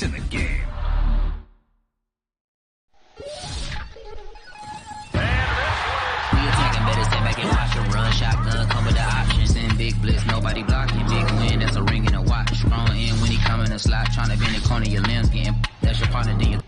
to the game. We attacking better, stay back and watch a run. Shotgun, come with the options. Send big blitz, nobody blocking. Big win, that's a ring and a watch. Strong in when he come in a slot. Trying to bend the corner, your limbs getting. That's your partner, then you.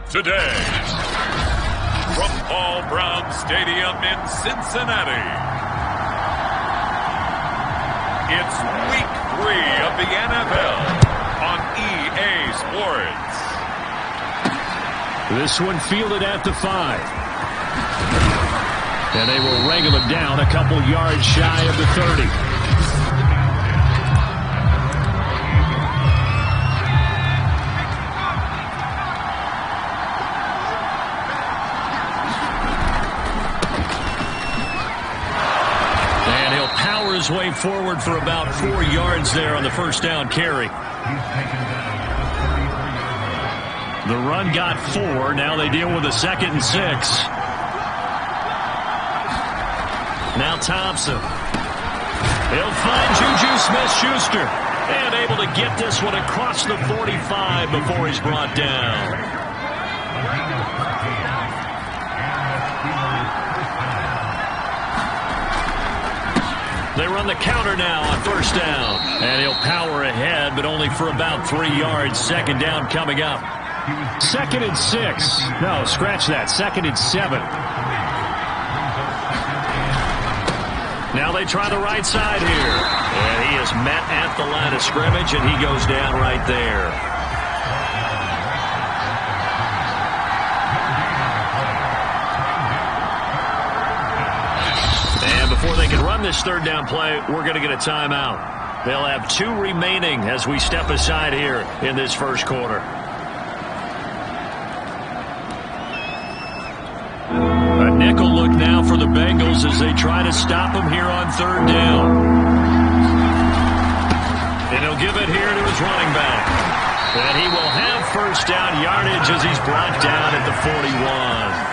Today, from Paul Brown Stadium in Cincinnati, it's Week 3 of the NFL on EA Sports. This one fielded at the 5. And they will wrangle him down a couple yards shy of the 30. His way forward for about 4 yards there on the first down carry. The run got 4. Now they deal with a 2nd and 6. Now Thompson. He'll find Juju Smith-Schuster. And able to get this one across the 45 before he's brought down. They run the counter now on first down. And he'll power ahead, but only for about 3 yards. 2nd down coming up. 2nd and 6. No, scratch that. 2nd and 7. Now they try the right side here. And he is met at the line of scrimmage, and he goes down right there. this third down play, we're going to get a timeout. They'll have 2 remaining as we step aside here in this first quarter. A nickel look now for the Bengals as they try to stop him here on third down. And he'll give it here to his running back. And he will have first down yardage as he's brought down at the 41.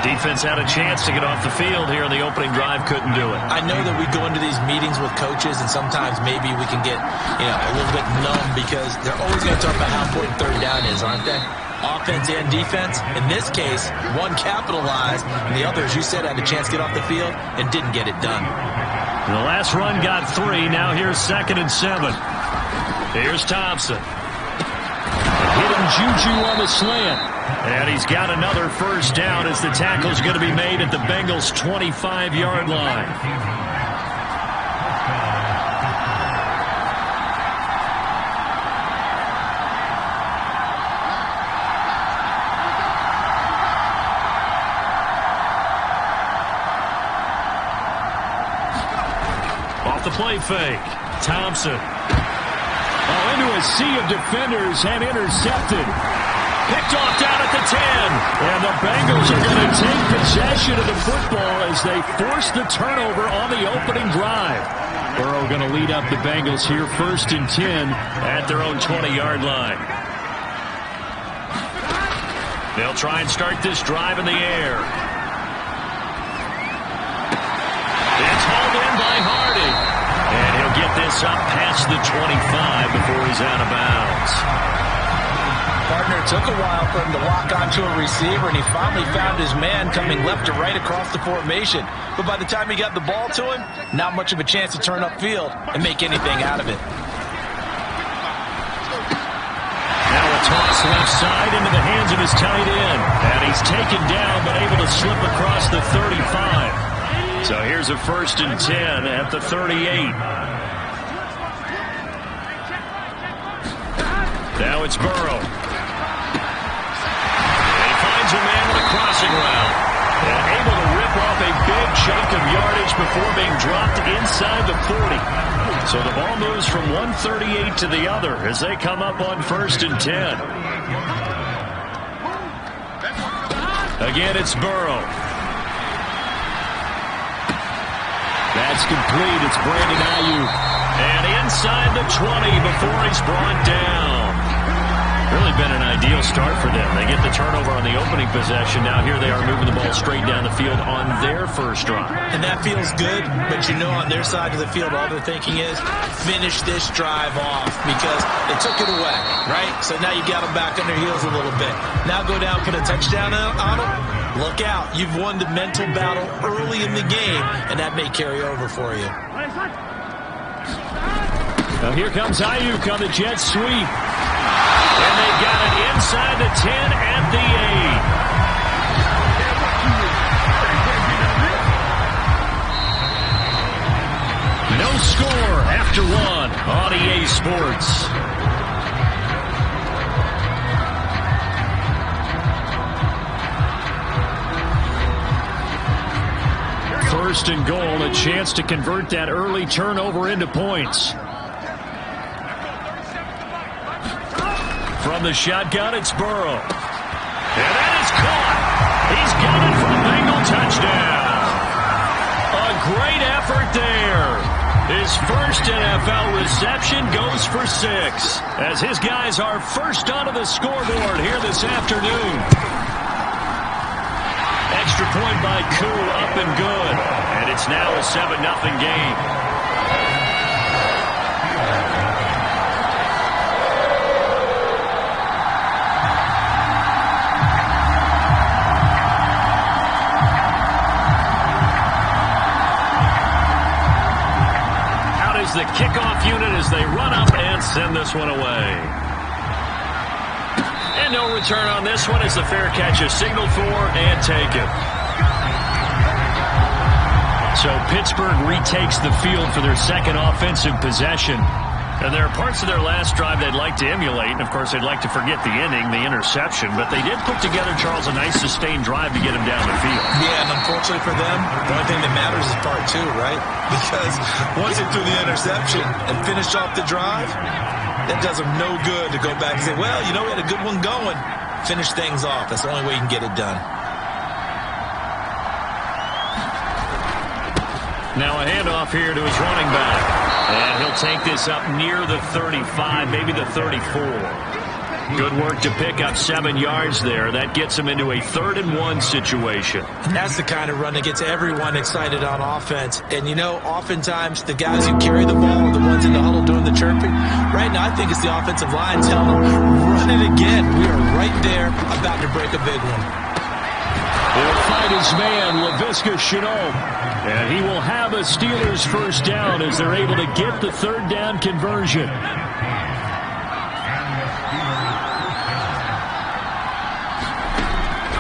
Defense had a chance to get off the field here in the opening drive, couldn't do it. I know that we go into these meetings with coaches, and sometimes maybe we can get, a little bit numb because they're always going to talk about how important third down is, aren't they? Offense and defense. In this case, one capitalized, and the other, as you said, had a chance to get off the field and didn't get it done. The last run got 3. Now here's 2nd and 7. Here's Thompson. Hit him Juju on the slant. And he's got another first down as the tackle's going to be made at the Bengals' 25-yard line. Off the play fake. Thompson. Oh, into a sea of defenders and intercepted. Picked off down at the 10. And the Bengals are going to take possession of the football as they force the turnover on the opening drive. Burrow going to lead up the Bengals here 1st and 10 at their own 20-yard line. They'll try and start this drive in the air. It's hauled in by Hardy. And he'll get this up past the 25 before he's out of bounds. Partner, took a while for him to lock onto a receiver, and he finally found his man coming left to right across the formation. But by the time he got the ball to him, not much of a chance to turn upfield and make anything out of it. Now a toss left side into the hands of his tight end. And he's taken down but able to slip across the 35. So here's a 1st and 10 at the 38. Now it's Burrow. A man with a crossing route. And able to rip off a big chunk of yardage before being dropped inside the 40. So the ball moves from 138 to the other as they come up on 1st and 10. Again, it's Burrow. That's complete. It's Brandon Ayuk. And inside the 20 before he's brought down. Really been an ideal start for them. They get the turnover on the opening possession. Now here they are moving the ball straight down the field on their first drive. And that feels good, but on their side of the field, all they're thinking is finish this drive off because they took it away, right? So now you got them back on their heels a little bit. Now go down, put a touchdown on them. Look out. You've won the mental battle early in the game, and that may carry over for you. Now here comes Ayuk on the jet sweep. And they got it inside the 10 at the 8. No score after 1 on EA Sports. First and goal, a chance to convert that early turnover into points. From the shotgun, it's Burrow. And that is caught. He's got it for a Bengal touchdown. A great effort there. His first NFL reception goes for 6 as his guys are first onto the scoreboard here this afternoon. Extra point by Koo, up and good. And it's now a 7-0 game. The kickoff unit as they run up and send this one away. And no return on this one as the fair catch is signaled for and taken. So Pittsburgh retakes the field for their second offensive possession. And there are parts of their last drive they'd like to emulate, and, of course, they'd like to forget the ending, the interception. But they did put together, Charles, a nice sustained drive to get him down the field. Yeah, and unfortunately for them, the only thing that matters is part two, right? Because once they threw the interception and finished off the drive, that does them no good to go back and say, well, you know, we had a good one going. Finish things off. That's the only way you can get it done. Now a handoff here to his running back. And he'll take this up near the 35, maybe the 34. Good work to pick up 7 yards there. That gets him into a 3rd-and-1 situation. And that's the kind of run that gets everyone excited on offense. And, you know, oftentimes the guys who carry the ball are the ones in the huddle doing the chirping. Right now, I think it's the offensive line telling them, run it again. We are right there about to break a big one. He'll fight his man, Laviska Shenault. And he will have a Steelers first down as they're able to get the 3rd down conversion.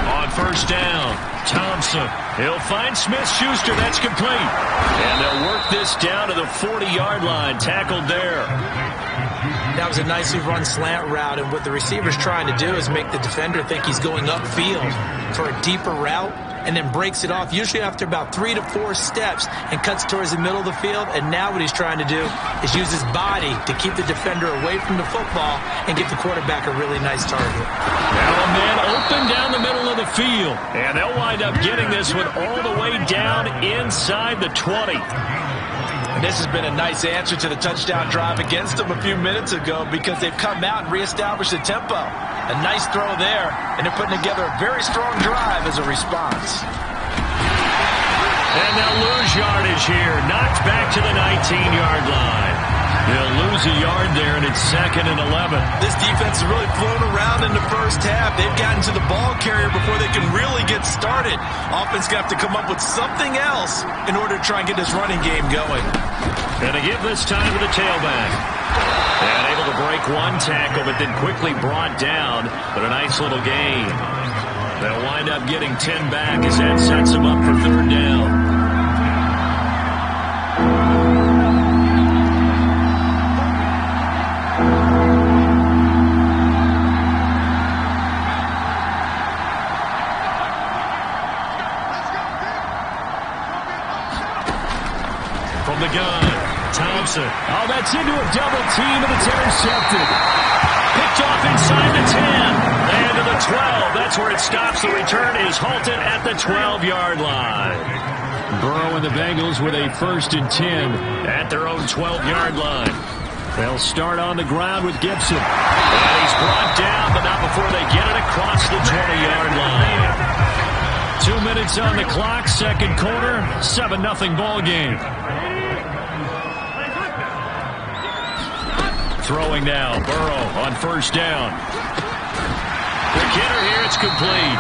On first down, Thompson. He'll find Smith-Schuster. That's complete. And they'll work this down to the 40-yard line. Tackled there. That was a nicely run slant route, and what the receiver's trying to do is make the defender think he's going upfield for a deeper route, and then breaks it off, usually after about 3 to 4 steps, and cuts towards the middle of the field. And now what he's trying to do is use his body to keep the defender away from the football and get the quarterback a really nice target. Now a man open down the middle of the field, and they'll wind up getting this one all the way down inside the 20. And this has been a nice answer to the touchdown drive against them a few minutes ago, because they've come out and reestablished the tempo. A nice throw there, and they're putting together a very strong drive as a response. And they'll lose yardage here. Knocked back to the 19-yard line. They'll lose a yard there, and it's 2nd and 11. This defense has really flown around in the first half. They've gotten to the ball carrier before they can really get started. Offense got to come up with something else in order to try and get this running game going. And to give this time to the tailback. And able to break one tackle, but then quickly brought down. But a nice little gain. They'll wind up getting 10 back as that sets them up for 3rd down. From the gun, Thompson. Oh, that's into a double team, and it's intercepted. Picked off inside the 10 and to the 12. That's where it stops. The return is halted at the 12-yard line. Burrow and the Bengals with a 1st and 10 at their own 12-yard line. They'll start on the ground with Gibson. And he's brought down, but not before they get it across the 20-yard line. 2 minutes on the clock, 2nd quarter, 7-0 ball game. Throwing now, Burrow on first down. The hitter here, it's complete.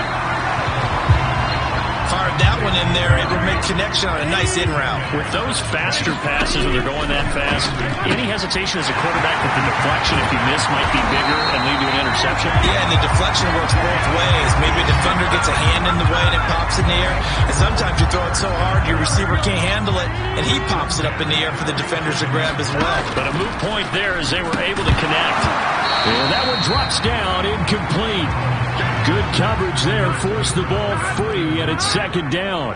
Fired that one in there. Able to make connection on a nice in route. With those faster passes, when they're going that fast, any hesitation as a quarterback that the deflection, if you miss, might be bigger and lead to an interception? Yeah, and the deflection works both ways. Maybe a defender gets a hand in the way and it pops in the air. And sometimes you throw it so hard your receiver can't handle it, and he pops it up in the air for the defenders to grab as well. But a moot point there as they were able to connect. And that one drops down, incomplete. Good coverage there, forced the ball free, and it's 2nd down.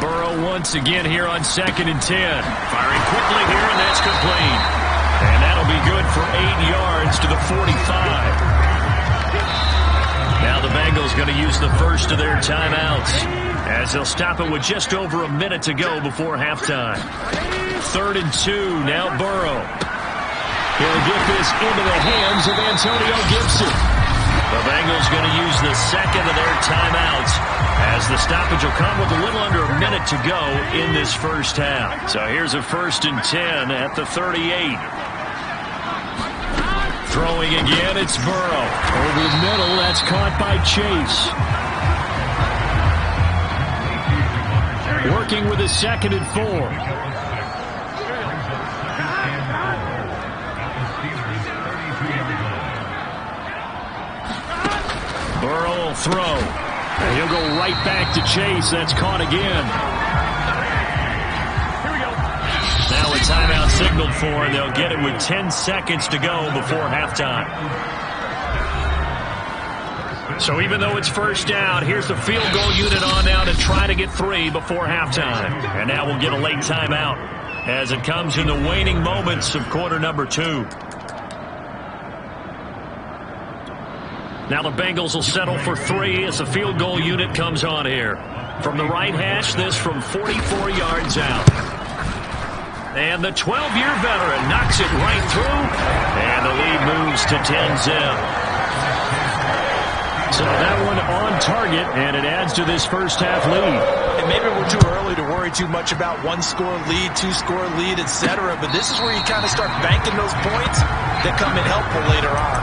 Burrow once again here on 2nd and 10. Firing quickly here, and that's complete. And that'll be good for 8 yards to the 45. Now the Bengals going to use the first of their timeouts, as they'll stop it with just over a minute to go before halftime. 3rd and 2, now Burrow. He'll get this into the hands of Antonio Gibson. The Bengals going to use the 2nd of their timeouts, as the stoppage will come with a little under a minute to go in this first half. So here's a 1st and 10 at the 38. Throwing again, it's Burrow. Over the middle, that's caught by Chase. Working with a 2nd and 4. Burrow will throw. And he'll go right back to Chase. That's caught again. timeout signaled for, and they'll get it with 10 seconds to go before halftime. So even though it's first down, here's the field goal unit on now to try to get 3 before halftime. And now we'll get a late timeout as it comes in the waning moments of quarter number 2. Now the Bengals will settle for 3 as the field goal unit comes on here. From the right hash, this from 44 yards out. And the 12-year veteran knocks it right through, and the lead moves to 10-zip. So that one on target, and it adds to this first-half lead. And maybe we're too early to worry too much about one-score lead, two-score lead, etc. But this is where you kind of start banking those points that come in helpful later on.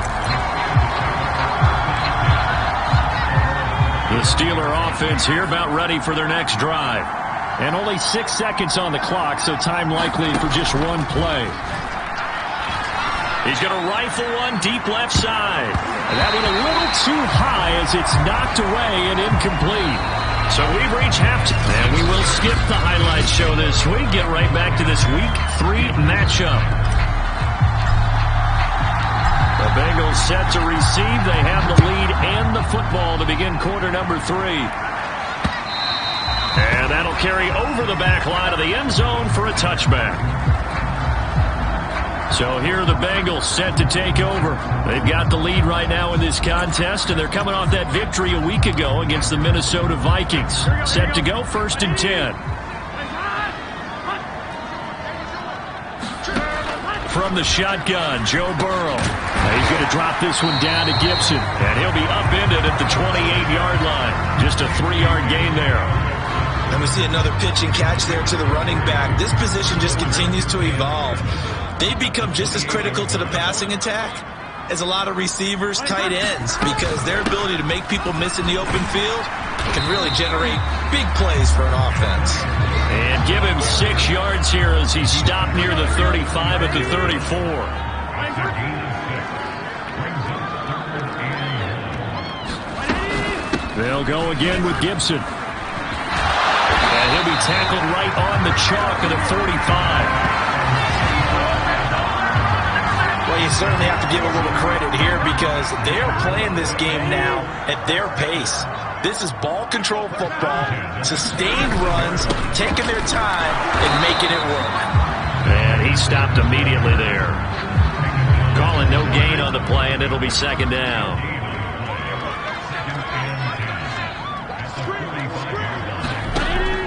The Steeler offense here about ready for their next drive. And only 6 seconds on the clock, so time likely for just one play. He's going to rifle one deep left side. And that one a little too high as it's knocked away and incomplete. So we've reached halftime. And we will skip the highlight show this week. Get right back to this Week 3 matchup. The Bengals set to receive. They have the lead and the football to begin quarter number 3. And that'll carry over the back line of the end zone for a touchback. So here are the Bengals set to take over. They've got the lead right now in this contest, and they're coming off that victory a week ago against the Minnesota Vikings. Set to go 1st and 10. From the shotgun, Joe Burrow. He's going to drop this one down to Gibson, and he'll be upended at the 28-yard line. Just a 3-yard gain there. And we see another pitch and catch there to the running back. This position just continues to evolve. They become just as critical to the passing attack as a lot of receivers, tight ends, because their ability to make people miss in the open field can really generate big plays for an offense. And give him 6 yards here as he stopped near the 35 at the 34. They'll go again with Gibson. And he'll be tackled right on the chalk of the 45. Well, you certainly have to give a little credit here because they are playing this game now at their pace. This is ball control football, sustained runs, taking their time and making it work. And he stopped immediately there. Calling no gain on the play, and it'll be 2nd down.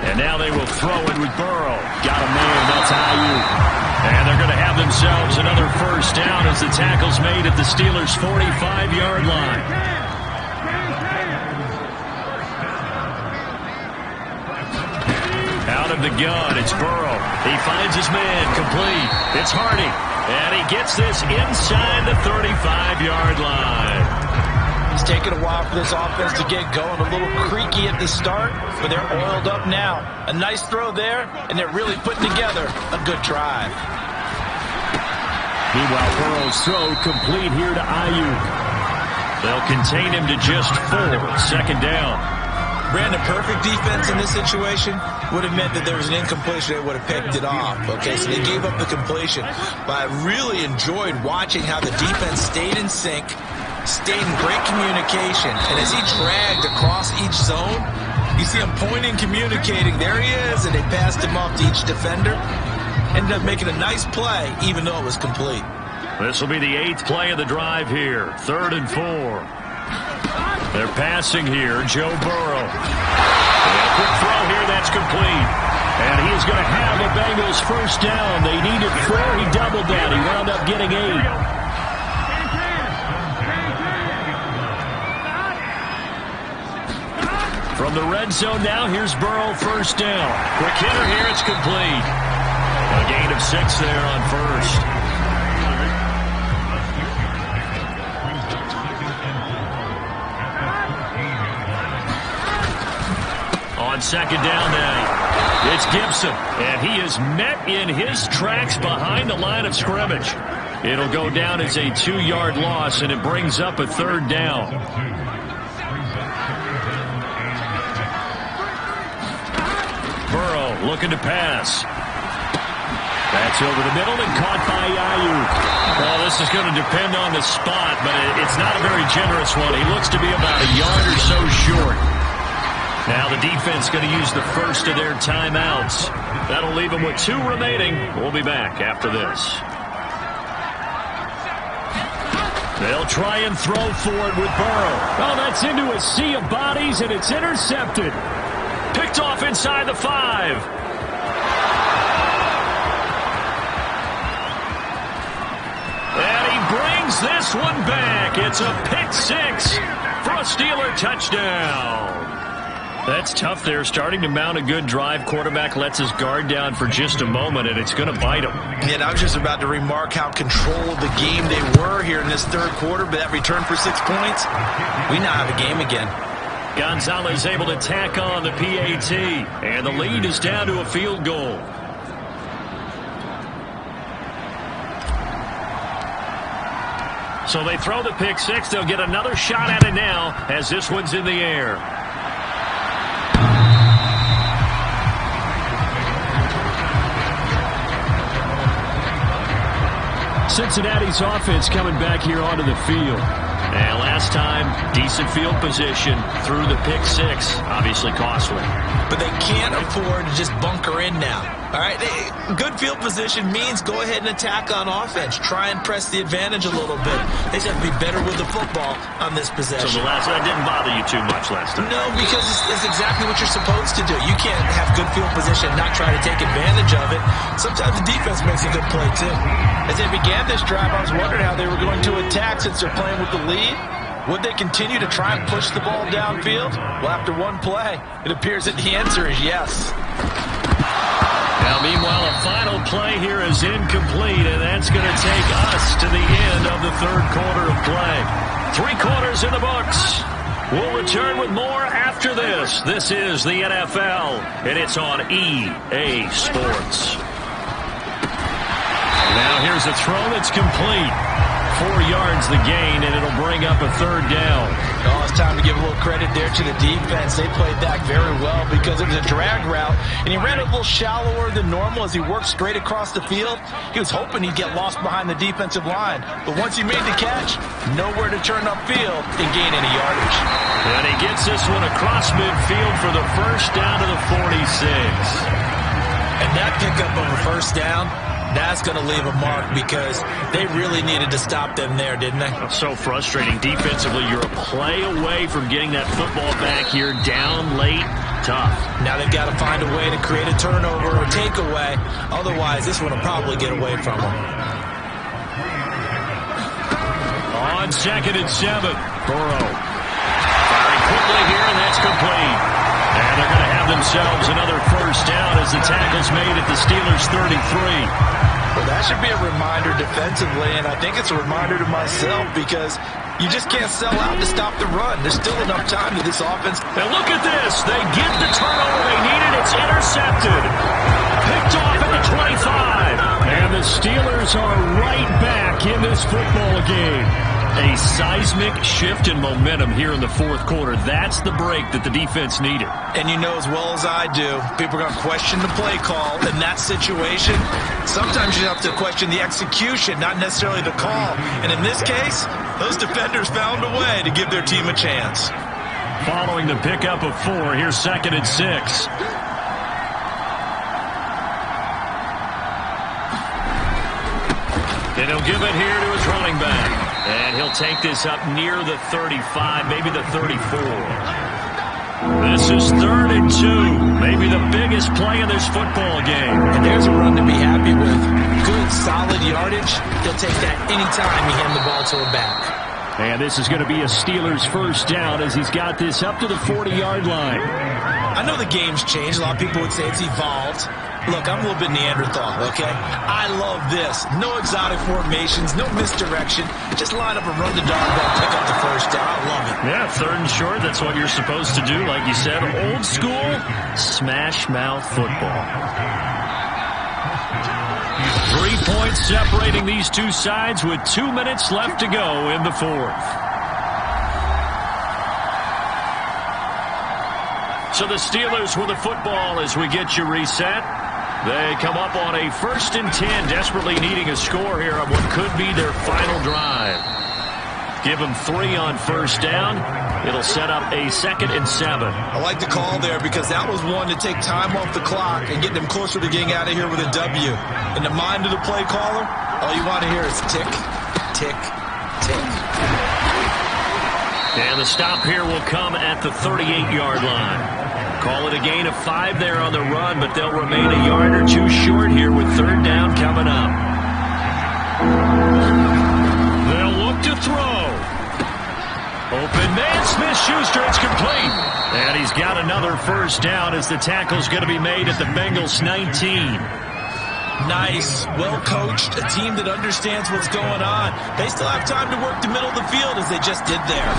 And now they will throw it with Burrow. Got a man, that's Ayuk. And they're going to have themselves another 1st down as the tackle's made at the Steelers' 45-yard line. Out of the gun, it's Burrow. He finds his man, complete. It's Hardy. And he gets this inside the 35-yard line. It's taken a while for this offense to get going. A little creaky at the start, but they're oiled up now. A nice throw there, and they're really putting together a good drive. Meanwhile, Burrow's throw complete here to Ayuk. They'll contain him to just 4. 2nd down. Brandon, perfect defense in this situation would have meant that there was an incompletion that would have picked it off. Okay, so they gave up the completion. But I really enjoyed watching how the defense stayed in sync, stayed in great communication. And as he dragged across each zone, you see him pointing, communicating. There he is, and they passed him off to each defender. Ended up making a nice play, even though it was complete. This will be the 8th play of the drive here. 3rd and 4. They're passing here, Joe Burrow. And a quick throw here, that's complete. And he is going to have the Bengals 1st down. They needed 4, he doubled that. He wound up getting 8. From the red zone now, here's Burrow 1st down. Quick hitter here, it's complete. A gain of 6 there on 1st. On 2nd down now, it's Gibson, and he is met in his tracks behind the line of scrimmage. It'll go down as a 2-yard loss, and it brings up a 3rd down. Burrow looking to pass. That's over the middle and caught by Ayuk. Well, this is going to depend on the spot, but it's not a very generous one. He looks to be about a yard or so short. Now the defense going to use the first of their timeouts. That'll leave them with 2 remaining. We'll be back after this. They'll try and throw for it with Burrow. Oh, that's into a sea of bodies, and it's intercepted. Picked off inside the 5. And he brings this one back. It's a pick 6 for a Steeler touchdown. That's tough there, starting to mount a good drive. Quarterback lets his guard down for just a moment, and it's going to bite him. Yeah, I was just about to remark how controlled the game they were here in this third quarter, but that return for 6 points, we now have a game again. Gonzalez able to tack on the PAT, and the lead is down to a field goal. So they throw the pick 6. They'll get another shot at it now as this one's in the air. Cincinnati's offense coming back here onto the field. And last time, decent field position through the pick 6. Obviously costly. But they can't afford to just bunker in now. All right, good field position means go ahead and attack on offense. Try and press the advantage a little bit. They just have to be better with the football on this possession. So that didn't bother you too much last time? No, because it's exactly what you're supposed to do. You can't have good field position and not try to take advantage of it. Sometimes the defense makes a good play, too. As they began this drive, I was wondering how they were going to attack since they're playing with the lead. Would they continue to try and push the ball downfield? Well, after one play, it appears that the answer is yes. Now, meanwhile, a final play here is incomplete, and that's going to take us to the end of the third quarter of play. 3 quarters in the books. We'll return with more after this. This is the NFL, and it's on EA Sports. Now here's a throw that's complete. 4 yards the gain, and it'll bring up a third down. Oh, it's time to give a little credit there to the defense. They played that very well because it was a drag route, and he ran a little shallower than normal as he worked straight across the field. He was hoping he'd get lost behind the defensive line, but once he made the catch, nowhere to turn upfield and gain any yardage. And he gets this one across midfield for the first down to the 46. And that pickup of a first down, that's going to leave a mark because they really needed to stop them there, didn't they? So frustrating. Defensively, you're a play away from getting that football back here down late. Tough. Now they've got to find a way to create a turnover or takeaway. Otherwise, this one will probably get away from them. On 2nd and 7, Burrow. Firing quickly here, and that's complete. And they're going to have themselves another first down as the tackle's made at the Steelers' 33. Well, that should be a reminder defensively, and I think it's a reminder to myself because you just can't sell out to stop the run. There's still enough time to this offense. And look at this. They get the turnover they needed. It's intercepted. Picked off at the 25. And the Steelers are right back in this football game. A seismic shift in momentum here in the fourth quarter. That's the break that the defense needed. And you know as well as I do, people are going to question the play call in that situation. Sometimes you have to question the execution, not necessarily the call. And in this case, those defenders found a way to give their team a chance. Following the pickup of 4, here's 2nd and 6. And he'll give it here to his running back. And he'll take this up near the 35, maybe the 34. This is 3rd and 2. Maybe the biggest play in this football game. And there's a run to be happy with. Good, solid yardage. They'll take that anytime you hand the ball to him back. And this is going to be a Steelers first down as he's got this up to the 40-yard line. I know the game's changed. A lot of people would say it's evolved. Look, I'm a little bit Neanderthal, okay? I love this. No exotic formations, no misdirection. Just line up a run the dog ball, pick up the first down. I love it. Yeah, 3rd and short, that's what you're supposed to do. Like you said, old school, smash mouth football. 3 points separating these two sides with 2 minutes left to go in the fourth. So the Steelers with the football as we get you reset. They come up on a 1st and 10, desperately needing a score here on what could be their final drive. Give them 3 on 1st down. It'll set up a 2nd and 7. I like the call there because that was one to take time off the clock and get them closer to getting out of here with a W. In the mind of the play caller, all you want to hear is tick, tick, tick. And the stop here will come at the 38-yard line. Call it a gain of 5 there on the run, but they'll remain a yard or 2 short here with 3rd down coming up. They'll look to throw. Open man, Smith-Schuster, it's complete. And he's got another 1st down as the tackle's going to be made at the Bengals 19. Nice, well-coached, a team that understands what's going on. They still have time to work the middle of the field as they just did there.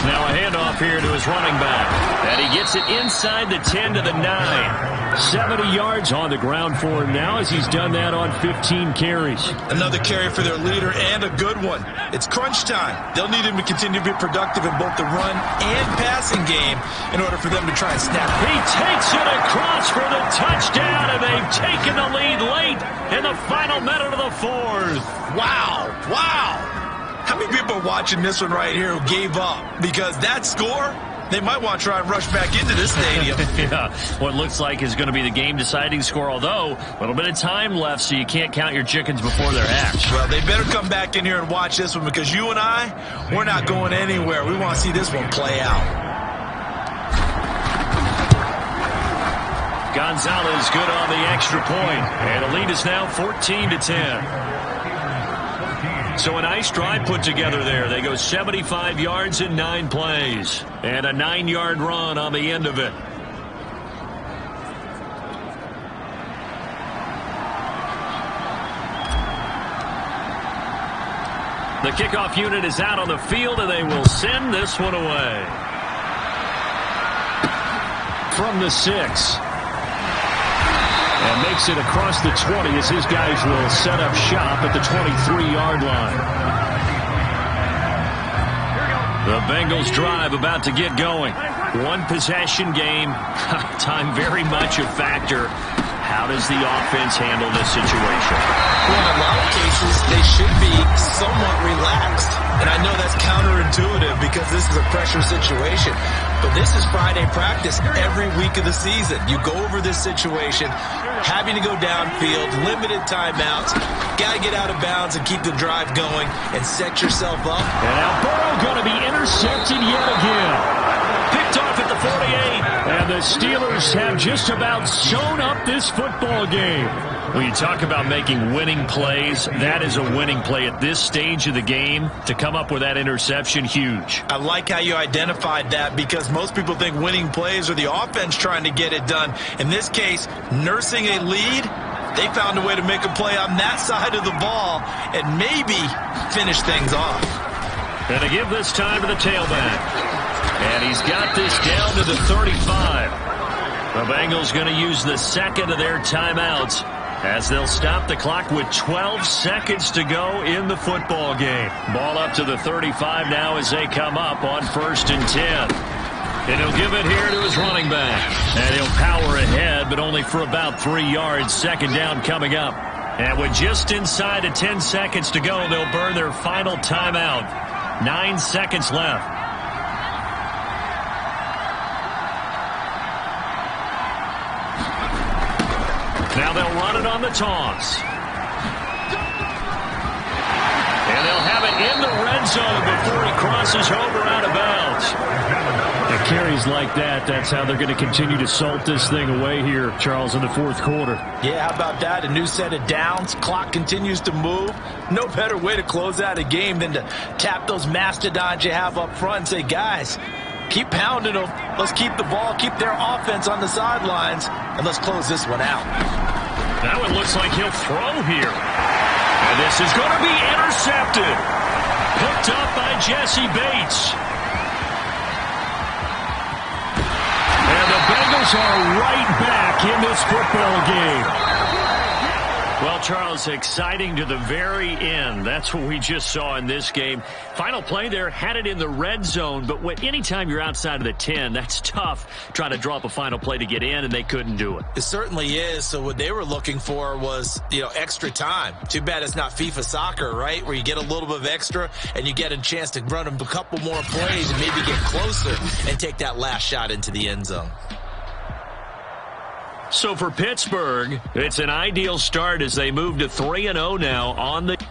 Now a handoff here to his running back. And he gets it inside the 10 to the 9. 70 yards on the ground for him now as he's done that on 15 carries. Another carry for their leader and a good one. It's crunch time. They'll need him to continue to be productive in both the run and passing game in order for them to try and snap. He takes it across for the touchdown, and they've taken the lead late in the final minute of the 4th. Wow, wow. How many people are watching this one right here who gave up? Because that score, they might want to try and rush back into this stadium. Yeah, what looks like is going to be the game-deciding score, although a little bit of time left, so you can't count your chickens before they're hatched. Well, they better come back in here and watch this one because you and I, we're not going anywhere. We want to see this one play out. Gonzalez good on the extra point, and the lead is now 14-10. So a nice drive put together there. They go 75 yards in 9 plays. And a 9-yard run on the end of it. The kickoff unit is out on the field, and they will send this one away. From the 6. And makes it across the 20 as his guys will set up shop at the 23-yard line. The Bengals drive about to get going. 1 possession game. Time very much a factor. How does the offense handle this situation? Well, in a lot of cases, they should be somewhat relaxed. And I know that's counterintuitive because this is a pressure situation. But this is Friday practice every week of the season. You go over this situation, having to go downfield, limited timeouts, got to get out of bounds and keep the drive going and set yourself up. And now Burrow going to be intercepted yet again. Picked off at the 48. And the Steelers have just about sewn up this football game. When you talk about making winning plays, that is a winning play at this stage of the game. To come up with that interception, huge. I like how you identified that because most people think winning plays are the offense trying to get it done. In this case, nursing a lead, they found a way to make a play on that side of the ball and maybe finish things off. And to give this time to the tailback. And he's got this down to the 35. The Bengals going to use the second of their timeouts as they'll stop the clock with 12 seconds to go in the football game. Ball up to the 35 now as they come up on 1st and 10. And he'll give it here to his running back. And he'll power ahead, but only for about 3 yards. 2nd down coming up. And with just inside of 10 seconds to go, they'll burn their final timeout. 9 seconds left. Now they'll run it on the toss. And they'll have it in the red zone before he crosses over out of bounds. The carries like that, that's how they're going to continue to salt this thing away here, Charles, in the 4th quarter. Yeah, how about that? A new set of downs. Clock continues to move. No better way to close out a game than to tap those mastodons you have up front and say, guys, keep pounding them. Let's keep the ball, keep their offense on the sidelines, and let's close this one out. Now it looks like he'll throw here. And this is going to be intercepted. Picked up by Jesse Bates. And the Bengals are right back in this football game. Well, Charles, exciting to the very end. That's what we just saw in this game. Final play there, had it in the red zone, but anytime you're outside of the 10, that's tough trying to draw up a final play to get in, and they couldn't do it. It certainly is. So what they were looking for was, extra time. Too bad it's not FIFA soccer, right, where you get a little bit of extra and you get a chance to run a couple more plays and maybe get closer and take that last shot into the end zone. So for Pittsburgh, it's an ideal start as they move to 3-0 now on the...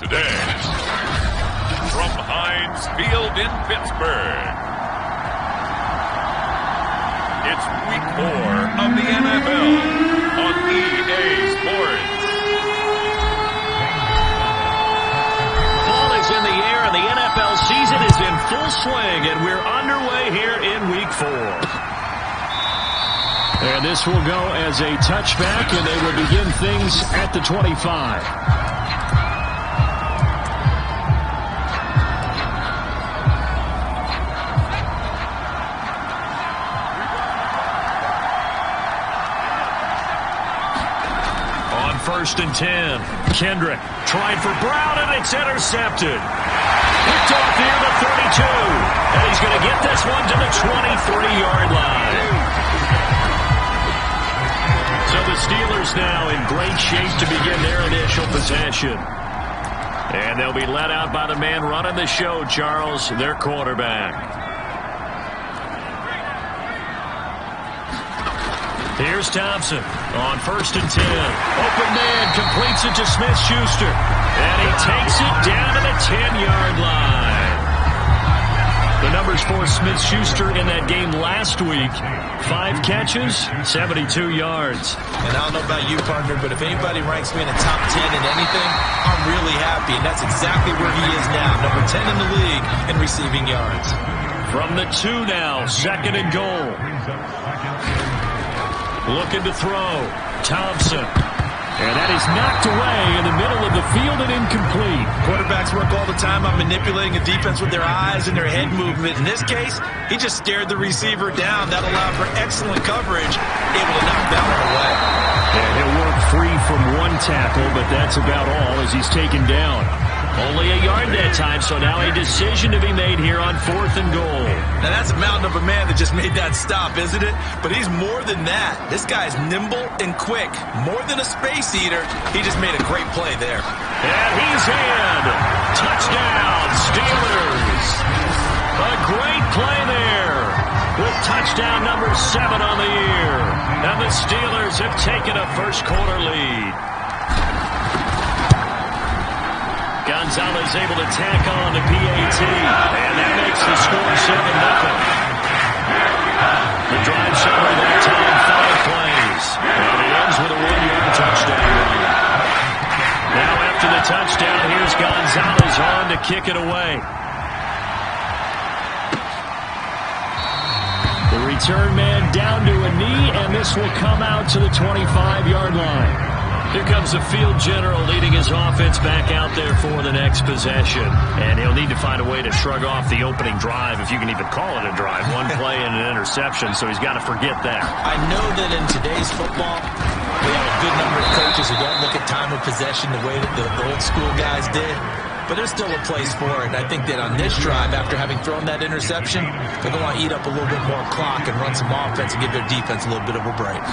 Today, from Heinz Field in Pittsburgh, it's Week 4 of the NFL on EA Sports. Ball is in the air, and the NFL season is in full swing, and we're underway here in Week 4. And this will go as a touchback, and they will begin things at the 25. 1st and 10. Kendrick trying for Brown, and it's intercepted. Picked off near the 32. And he's going to get this one to the 23-yard line. So the Steelers now in great shape to begin their initial possession. And they'll be led out by the man running the show, Charles, their quarterback. Here's Thompson on 1st and 10. Open man completes it to Smith-Schuster. And he takes it down to the 10-yard line. The numbers for Smith-Schuster in that game last week. 5 catches, 72 yards. And I don't know about you, partner, but if anybody ranks me in the top 10 in anything, I'm really happy. And that's exactly where he is now. Number 10 in the league in receiving yards. From the 2 now, 2nd and goal. Looking to throw. Thompson. And that is knocked away in the middle of the field and incomplete. Quarterbacks work all the time on manipulating a defense with their eyes and their head movement. In this case, he just stared the receiver down. That allowed for excellent coverage, able to knock that one away. And he'll work free from one tackle, but that's about all as he's taken down. Only a yard that time, so now a decision to be made here on 4th and goal. Now that's a mountain of a man that just made that stop, isn't it? But he's more than that. This guy's nimble and quick. More than a space eater. He just made a great play there. And he's in. Touchdown, Steelers. A great play there with touchdown number 7 on the year. And the Steelers have taken a first quarter lead. Gonzalez able to tack on the PAT, and that makes the score 7-0. The drive summary that time, 5 plays, and it ends with a 1-yard touchdown run. Now after the touchdown, here's Gonzalez on to kick it away. The return man down to a knee, and this will come out to the 25-yard line. Here comes the field general leading his offense back out there for the next possession. And he'll need to find a way to shrug off the opening drive, if you can even call it a drive. One play and an interception, so he's got to forget that. I know that in today's football, we have a good number of coaches who don't look at time of possession the way that the old school guys did. But there's still a place for it. And I think that on this drive, after having thrown that interception, they're going to want to eat up a little bit more clock and run some offense and give their defense a little bit of a break.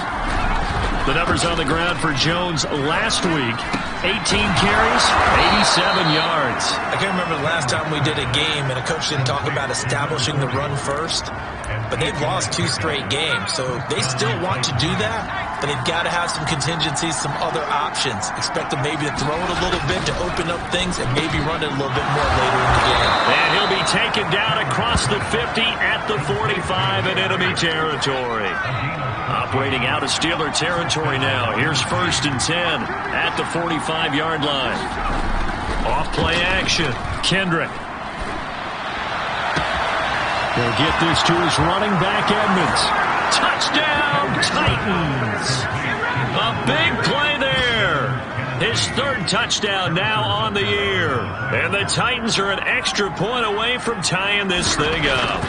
The numbers on the ground for Jones last week, 18 carries, 87 yards. I can't remember the last time we did a game and a coach didn't talk about establishing the run first, but they've lost 2 straight games, so they still want to do that, but they've got to have some contingencies, some other options. Expect them maybe to throw it a little bit to open up things and maybe run it a little bit more later in the game. And he'll be taken down across the 50 at the 45 in enemy territory. Operating out of Steeler territory now. Here's 1st and 10 at the 45-yard line. Off play action. Kendrick. He'll get this to his running back, Edmonds. Touchdown, Titans. A big play there. His 3rd touchdown now on the year. And the Titans are an extra point away from tying this thing up.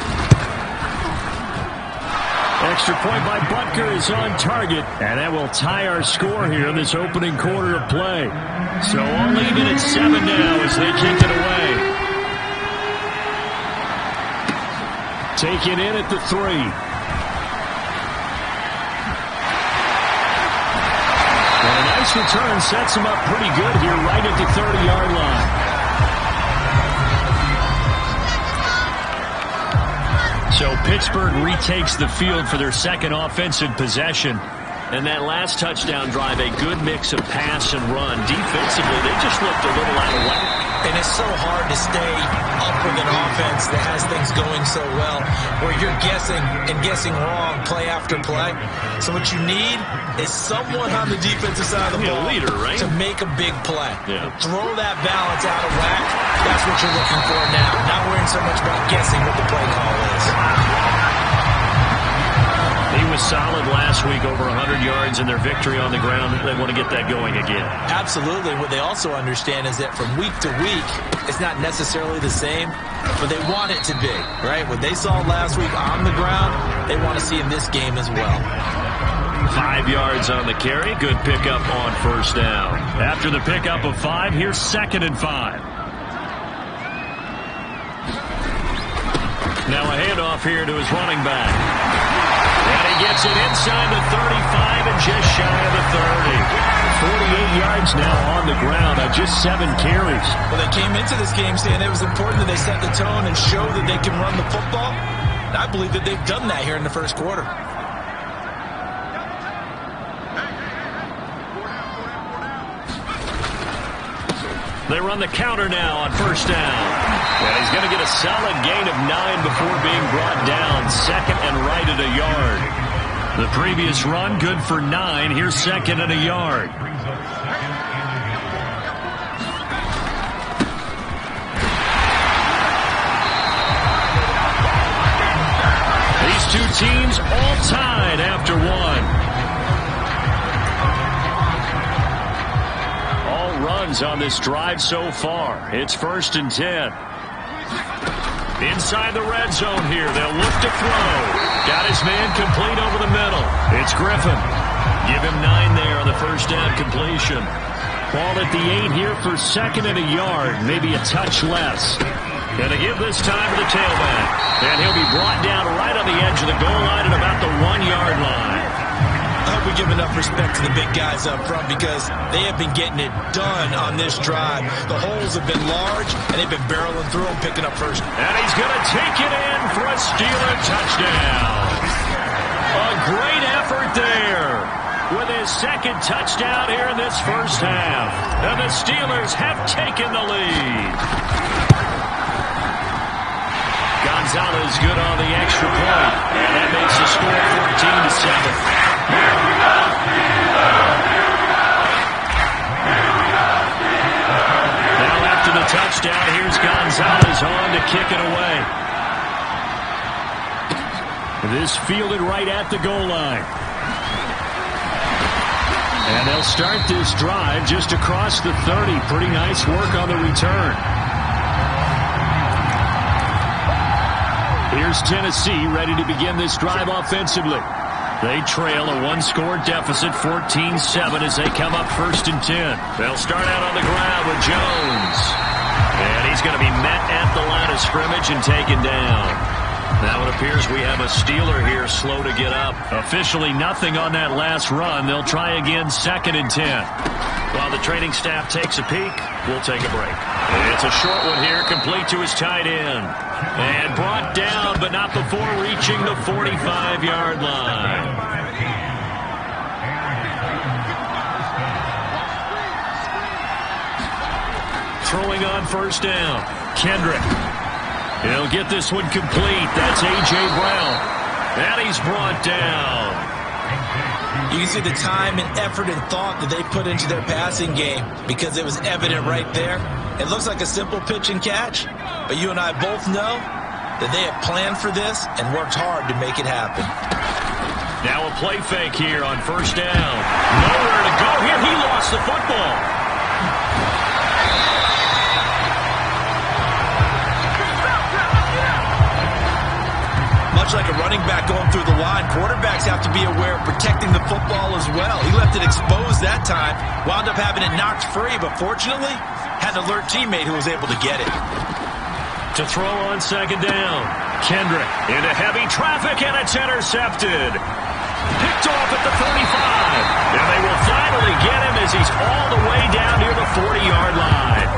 Extra point by Butker is on target, and that will tie our score here in this opening quarter of play. So only even at 7 now as they kick it away. Taken in at the 3. And a nice return sets him up pretty good here right at the 30-yard line. So Pittsburgh retakes the field for their 2nd offensive possession. And that last touchdown drive, a good mix of pass and run. Defensively, they just looked a little out of whack. And it's so hard to stay up with an offense that has things going so well, where you're guessing and guessing wrong play after play. So what you need is someone on the defensive side of the ball, a leader, right? to make a big play. Yeah. Throw that balance out of whack. That's what you're looking for now. Not worrying so much about guessing what the play call is. He was solid last week, over 100 yards in their victory on the ground. They want to get that going again. Absolutely. What they also understand is that from week to week, it's not necessarily the same, but they want it to be, right? What they saw last week on the ground, they want to see in this game as well. 5 yards on the carry. Good pickup on first down. After the pickup of 5, here's 2nd and 5. Now a handoff here to his running back. And he gets it inside the 35 and just shy of the 30. 48 yards now on the ground on just 7 carries. Well, they came into this game saying it was important that they set the tone and show that they can run the football. And I believe that they've done that here in the first quarter. They run the counter now on first down. And he's going to get a solid gain of 9 before being brought down. 2nd and right at a yard. The previous run, good for 9. Here's 2nd and a yard. These two teams all tied after 1. Runs on this drive so far. It's 1st and 10. Inside the red zone here. They'll look to throw. Got his man complete over the middle. It's Griffin. Give him 9 there on the first down completion. Ball at the 8 here for 2nd and a yard. Maybe a touch less. And they give this time to the tailback. And he'll be brought down right on the edge of the goal line at about the 1-yard line. I hope we give enough respect to the big guys up front because they have been getting it done on this drive. The holes have been large, and they've been barreling through them, picking up first. And he's going to take it in for a Steeler touchdown. A great effort there with his 2nd touchdown here in this first half. And the Steelers have taken the lead. Gonzalez good on the extra point. And that makes the score 14-7. Now after the touchdown, here's Gonzalez on to kick it away. This fielded right at the goal line. And they'll start this drive just across the 30. Pretty nice work on the return. Here's Tennessee ready to begin this drive offensively. They trail a 1-score deficit, 14-7 as they come up 1st and 10. They'll start out on the ground with Jones. And he's going to be met at the line of scrimmage and taken down. Now it appears we have a Steeler here slow to get up. Officially nothing on that last run. They'll try again 2nd and 10. While the training staff takes a peek, we'll take a break. It's a short one here, complete to his tight end. And brought down, but not before reaching the 45-yard line. Throwing on first down, Kendrick. He'll get this one complete. That's A.J. Brown. And he's brought down. You can see the time and effort and thought that they put into their passing game because it was evident right there. It looks like a simple pitch and catch, but you and I both know that they have planned for this and worked hard to make it happen. Now a play fake here on first down. Nowhere to go here. He lost the football. Much like a running back going through the line, quarterbacks have to be aware of protecting the football as well. He left it exposed that time, wound up having it knocked free, but fortunately, had an alert teammate who was able to get it. To throw on 2nd down, Kendrick into heavy traffic, and it's intercepted. Picked off at the 35, and they will finally get him as he's all the way down near the 40-yard line.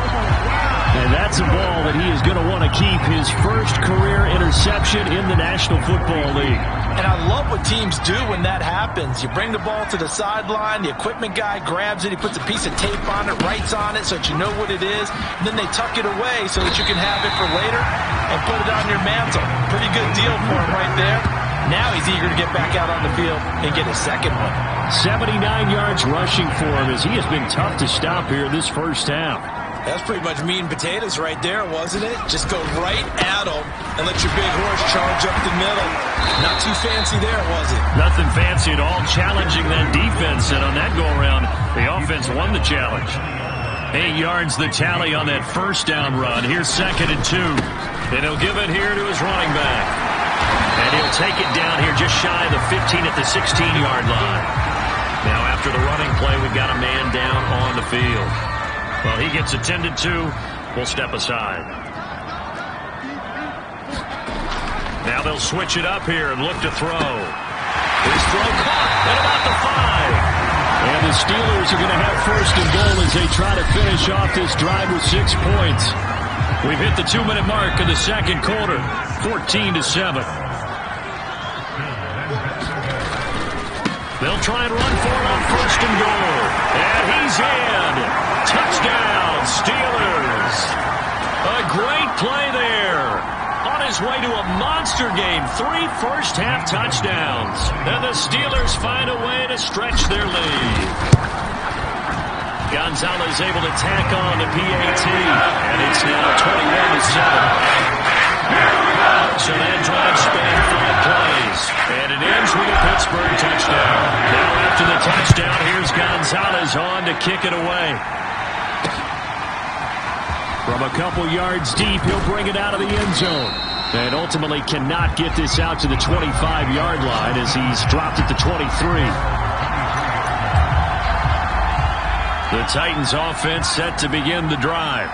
And that's a ball that he is going to want to keep, his first career interception in the National Football League. And I love what teams do when that happens. You bring the ball to the sideline, the equipment guy grabs it, he puts a piece of tape on it, writes on it so that you know what it is, and then they tuck it away so that you can have it for later and put it on your mantle. Pretty good deal for him right there. Now he's eager to get back out on the field and get his 2nd one. 79 yards rushing for him as he has been tough to stop here this first half. That's pretty much meat and potatoes right there, wasn't it? Just go right at them and let your big horse charge up the middle. Not too fancy there, was it? Nothing fancy at all, challenging that defense, and on that go-around, the offense won the challenge. 8 yards the tally on that first down run. Here's 2nd and 2. And he'll give it here to his running back. And he'll take it down here just shy of the 15 at the 16-yard line. Now after the running play, we've got a man down on the field. Well, he gets attended to. We'll step aside. Now they'll switch it up here and look to throw. His throw caught at about the 5. And the Steelers are going to have first and goal as they try to finish off this drive with 6 points. We've hit the 2-minute mark in the second quarter, 14-7. They'll try and run for it on first and goal. And he's in. Touchdown, Steelers. A great play there. On his way to a monster game, 3 first-half touchdowns. And the Steelers find a way to stretch their lead. Gonzalez able to tack on the PAT. And it's now 21-7. So that drive spanned 5 plays. And it ends with a Pittsburgh touchdown. Now after the touchdown, here's Gonzalez on to kick it away. From a couple yards deep, he'll bring it out of the end zone. And ultimately cannot get this out to the 25-yard line as he's dropped it to 23. The Titans offense set to begin the drive.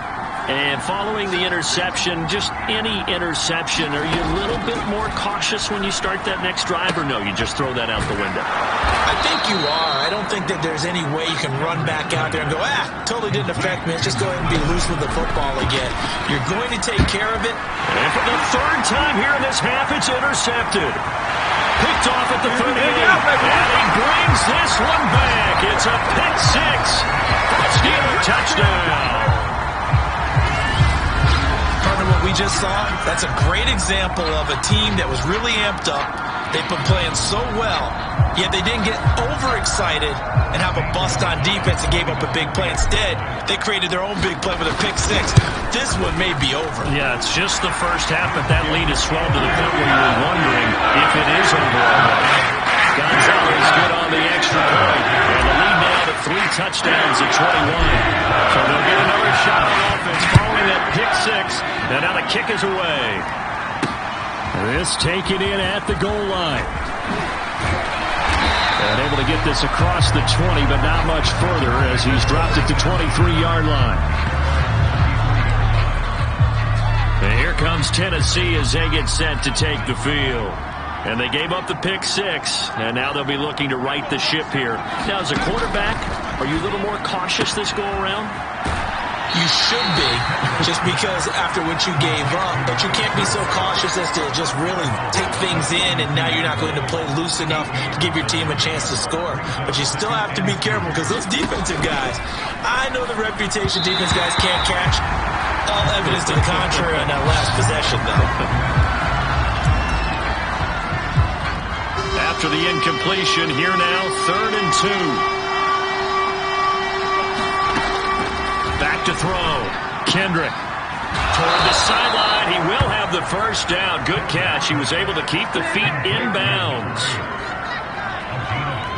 And following the interception, just any interception, are you a little bit more cautious when you start that next drive, or no, you just throw that out the window? I think you are. I don't think that there's any way you can run back out there and go, totally didn't affect me. Let's just go ahead and be loose with the football again. You're going to take care of it. And for the 3rd time here in this half, it's intercepted. Picked off at the 38. And he brings this one back. It's a pick 6. Steeler touchdown. What we just saw, that's a great example of a team that was really amped up. They've been playing so well, yet they didn't get overexcited and have a bust on defense and gave up a big play. Instead, they created their own big play with a pick 6. This one may be over. Yeah, it's just the first half, but that lead has swelled to the point where you were wondering if it is over already. Gonzalez good on the extra point. And the lead now to 3 touchdowns at 21. So they'll get another shot on offense following that pick 6. And now the kick is away. This taken in at the goal line. And able to get this across the 20, but not much further as he's dropped it to 23-yard line. And here comes Tennessee as they get set to take the field. And they gave up the pick 6, and now they'll be looking to right the ship here. Now, as a quarterback, are you a little more cautious this go-around? You should be, just because after what you gave up, but you can't be so cautious as to just really take things in, and now you're not going to play loose enough to give your team a chance to score. But you still have to be careful because those defensive guys, I know the reputation defense guys can't catch. All evidence to the contrary on that last possession, though. After the incompletion, here now, 3rd and 2. Back to throw. Kendrick toward the sideline. He will have the first down. Good catch. He was able to keep the feet inbounds.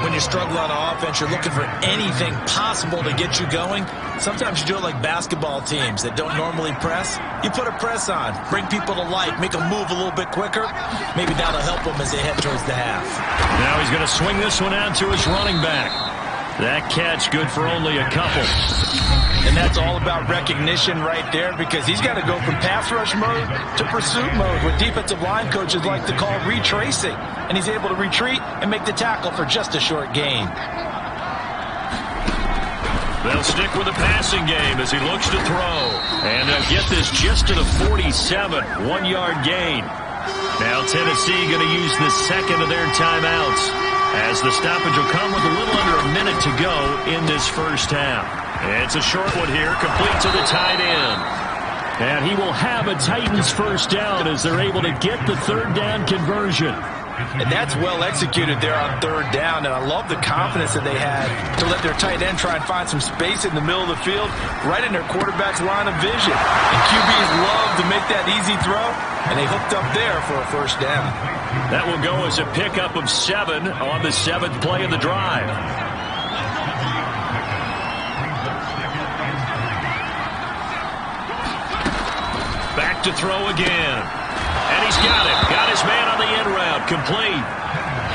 When you struggle on offense, you're looking for anything possible to get you going. Sometimes you do it like basketball teams that don't normally press. You put a press on, bring people to life, make them move a little bit quicker. Maybe that'll help them as they head towards the half. Now he's going to swing this one out to his running back. That catch good for only a couple. And that's all about recognition right there, because he's got to go from pass rush mode to pursuit mode, what defensive line coaches like to call retracing. And he's able to retreat and make the tackle for just a short gain. They'll stick with the passing game as he looks to throw. And they'll get this just to the 47, 1-yard gain. Now Tennessee going to use the second of their timeouts, as the stoppage will come with a little under a minute to go in this first half. It's a short one here, complete to the tight end. And he will have a Titans first down as they're able to get the 3rd down conversion. And that's well executed there on 3rd down. And I love the confidence that they had to let their tight end try and find some space in the middle of the field, right in their quarterback's line of vision. And QBs love to make that easy throw, and they hooked up there for a first down. That will go as a pickup of 7 on the 7th play of the drive. Back to throw again. And he's got it. Got his man on the in route. Complete.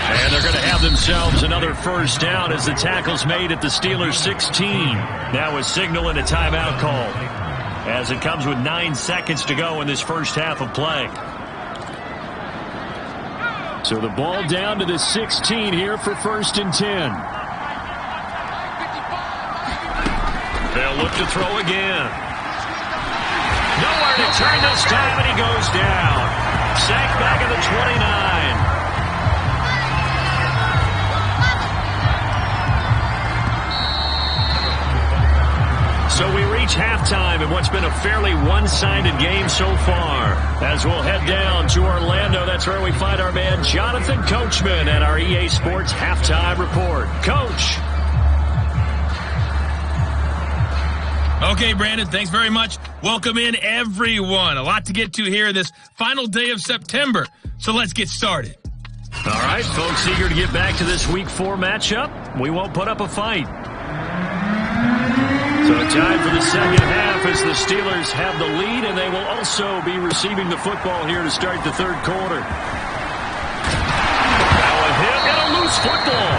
And they're going to have themselves another first down as the tackle's made at the Steelers' 16. Now a signal and a timeout call, as it comes with 9 seconds to go in this first half of play. So the ball down to the 16 here for 1st and 10. They'll look to throw again. Nowhere to turn this time, and he goes down. Sacked back at the 29. So we reach halftime in what's been a fairly one-sided game so far. As we'll head down to Orlando, that's where we find our man Jonathan Coachman at our EA Sports Halftime Report. Coach. Okay, Brandon, thanks very much. Welcome in, everyone. A lot to get to here this final day of September. So let's get started. All right, folks, eager to get back to this Week 4 matchup. We won't put up a fight. So time for the second half as the Steelers have the lead, and they will also be receiving the football here to start the third quarter. Now a hit and a loose football.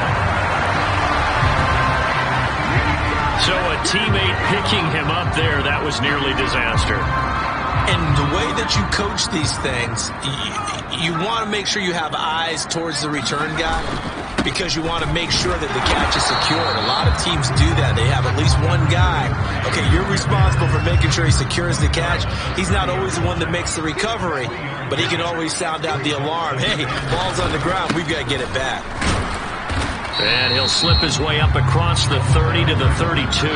So a teammate picking him up there, that was nearly disaster. And the way that you coach these things, you want to make sure you have eyes towards the return guy, because you want to make sure that the catch is secured. A lot of teams do that. They have at least one guy. Okay, you're responsible for making sure he secures the catch. He's not always the one that makes the recovery, but he can always sound out the alarm. Hey, ball's on the ground. We've got to get it back. And he'll slip his way up across the 30 to the 32.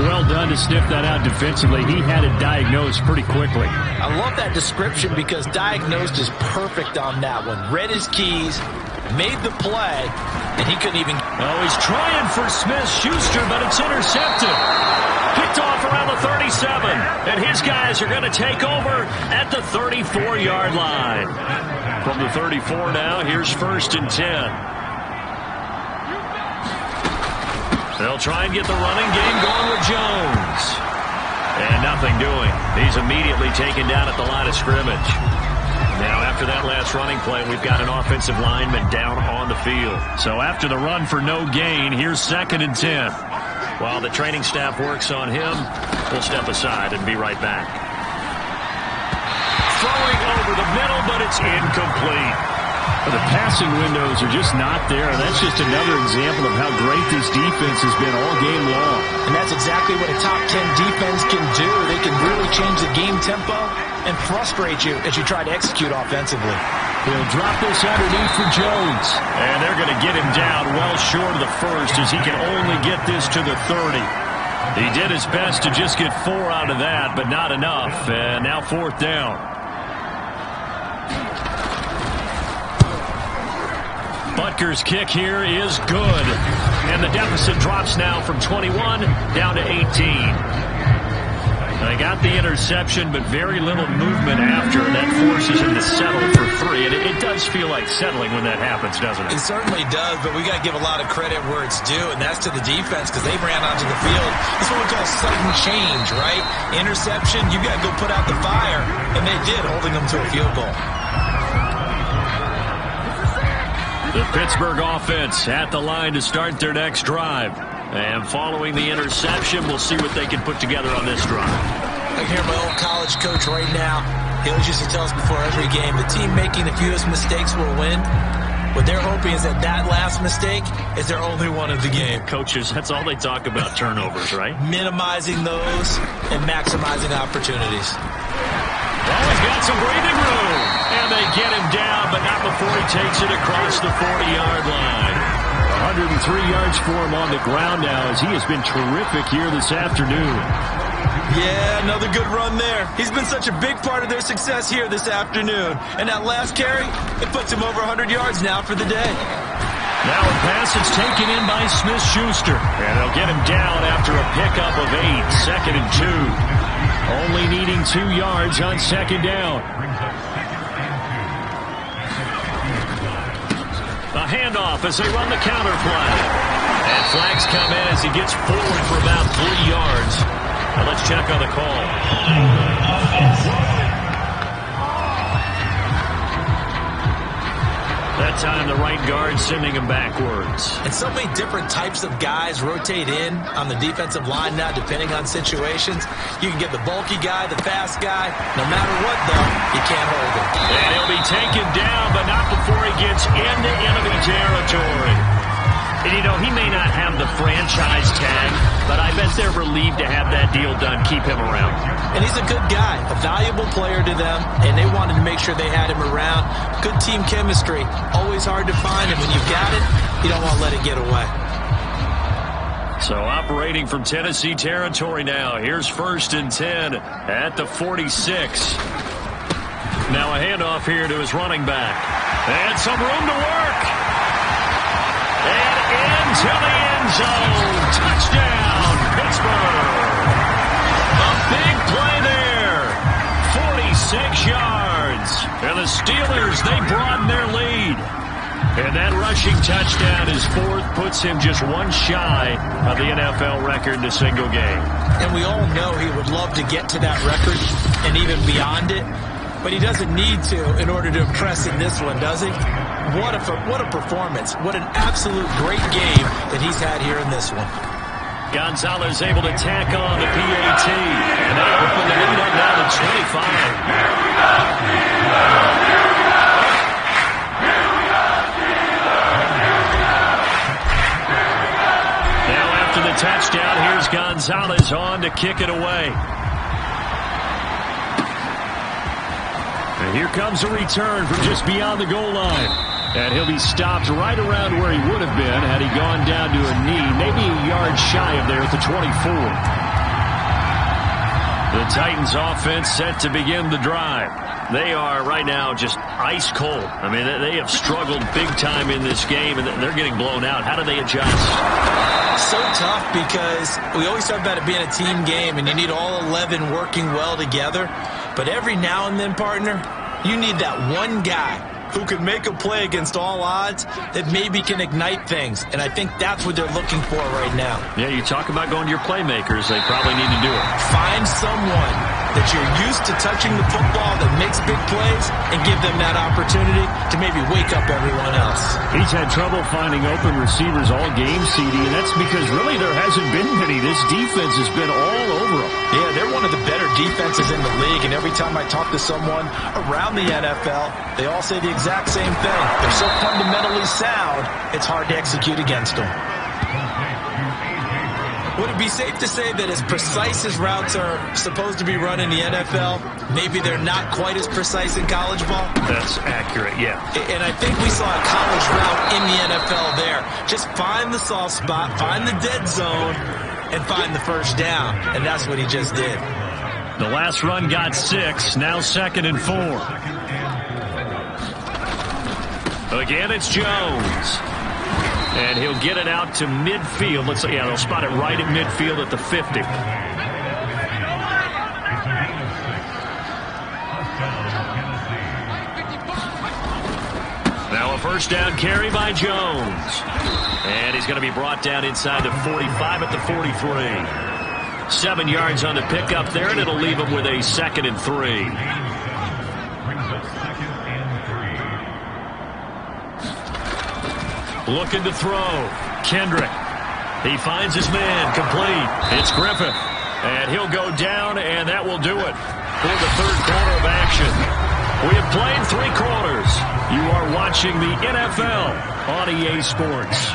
Well done to sniff that out defensively. He had it diagnosed pretty quickly. I love that description because diagnosed is perfect on that one. Read his keys, made the play, and he couldn't even... Oh, he's trying for Smith-Schuster, but it's intercepted. Picked off around the 37, and his guys are going to take over at the 34-yard line. From the 34 now, here's 1st and 10. They'll try and get the running game going with Jones. And nothing doing. He's immediately taken down at the line of scrimmage. Now, after that last running play, we've got an offensive lineman down on the field. So after the run for no gain, here's 2nd and 10. While the training staff works on him, we'll step aside and be right back. Throwing over the middle, but it's incomplete. The passing windows are just not there. That's just another example of how great this defense has been all game long. And that's exactly what a top 10 defense can do. They can really change the game tempo and frustrate you as you try to execute offensively. He'll drop this underneath for Jones. And they're going to get him down well short of the first, as he can only get this to the 30. He did his best to just get 4 out of that, but not enough. And now 4th down. Butker's kick here is good. And the deficit drops now from 21 down to 18. They got the interception, but very little movement after. That forces him to settle for 3. And it does feel like settling when that happens, doesn't it? It certainly does, but we got to give a lot of credit where it's due, and that's to the defense, because they ran onto the field. That's what we call sudden change, right? Interception, you got to go put out the fire, and they did, holding them to a field goal. The Pittsburgh offense at the line to start their next drive. And following the interception, we'll see what they can put together on this drive. I hear my old college coach right now. He always used to tell us before every game, the team making the fewest mistakes will win. What they're hoping is that that last mistake is their only one of the game. Coaches, that's all they talk about, turnovers, right? Minimizing those and maximizing opportunities. Well, he's got some breathing room. And they get him down, but not before he takes it across the 40-yard line. 103 yards for him on the ground now, as he has been terrific here this afternoon. Yeah, another good run there. He's been such a big part of their success here this afternoon. And that last carry, it puts him over 100 yards now for the day. Now a pass is taken in by Smith-Schuster. And they'll get him down after a pickup of 8. 2nd and 2. Only needing 2 yards on 2nd down. A handoff as they run the counter flag. And flags come in as he gets forward for about 3 yards. Now let's check on the call. that time, the right guard sending him backwards. And so many different types of guys rotate in on the defensive line now, depending on situations. You can get the bulky guy, the fast guy. No matter what, though, you can't hold him. And he'll be taken down, but not before he gets into enemy territory. And, you know, he may not have the franchise tag, but I bet they're relieved to have that deal done, keep him around. And he's a good guy, a valuable player to them, and they wanted to make sure they had him around. Good team chemistry, always hard to find, and when you've got it, you don't want to let it get away. So operating from Tennessee territory now. Here's 1st and 10 at the 46. Now a handoff here to his running back. And some room to work. And into the end zone. Touchdown, Pittsburgh. A big play there. 46 yards. And the Steelers, they broaden their lead. And that rushing touchdown is 4th, puts him just one shy of the NFL record in a single game. And we all know he would love to get to that record and even beyond it, but he doesn't need to in order to impress in this one, does he? What a performance. What an absolute great game that he's had here in this one. Gonzalez able to tack on the PAT. And they open the lead up now to 25. The touchdown, here's Gonzalez on to kick it away. And here comes a return from just beyond the goal line. And he'll be stopped right around where he would have been had he gone down to a knee, maybe a yard shy of there at the 24. The Titans offense set to begin the drive. They are right now just ice cold. I mean, they have struggled big time in this game, and they're getting blown out. How do they adjust? So tough because we always talk about it being a team game, and you need all 11 working well together. But every now and then, partner, you need that one guy who can make a play against all odds that maybe can ignite things. And I think that's what they're looking for right now. Yeah, you talk about going to your playmakers. They probably need to do it. Find someone that you're used to touching the football that makes big plays and give them that opportunity to maybe wake up everyone else. He's had trouble finding open receivers all game, CD, and that's because really there hasn't been many. This defense has been all over them. Yeah, they're one of the better defenses in the league, and every time I talk to someone around the NFL, they all say the exact same thing. They're so fundamentally sound, it's hard to execute against them. Would it be safe to say that as precise as routes are supposed to be run in the NFL, maybe they're not quite as precise in college ball? That's accurate, yeah. And I think we saw a college route in the NFL there. Just find the soft spot, find the dead zone, and find the first down. And that's what he just did. The last run got 6, now 2nd and 4. Again, it's Jones. And he'll get it out to midfield. Let's see, yeah, they'll spot it right at midfield at the 50. Now a first down carry by Jones. And he's going to be brought down inside the 45 at the 43. 7 yards on the pickup there, and it'll leave him with a 2nd and 3. Looking to throw. Kendrick. He finds his man. Complete. It's Griffith. And he'll go down, and that will do it for the 3rd quarter of action. We have played 3 quarters. You are watching the NFL on EA Sports.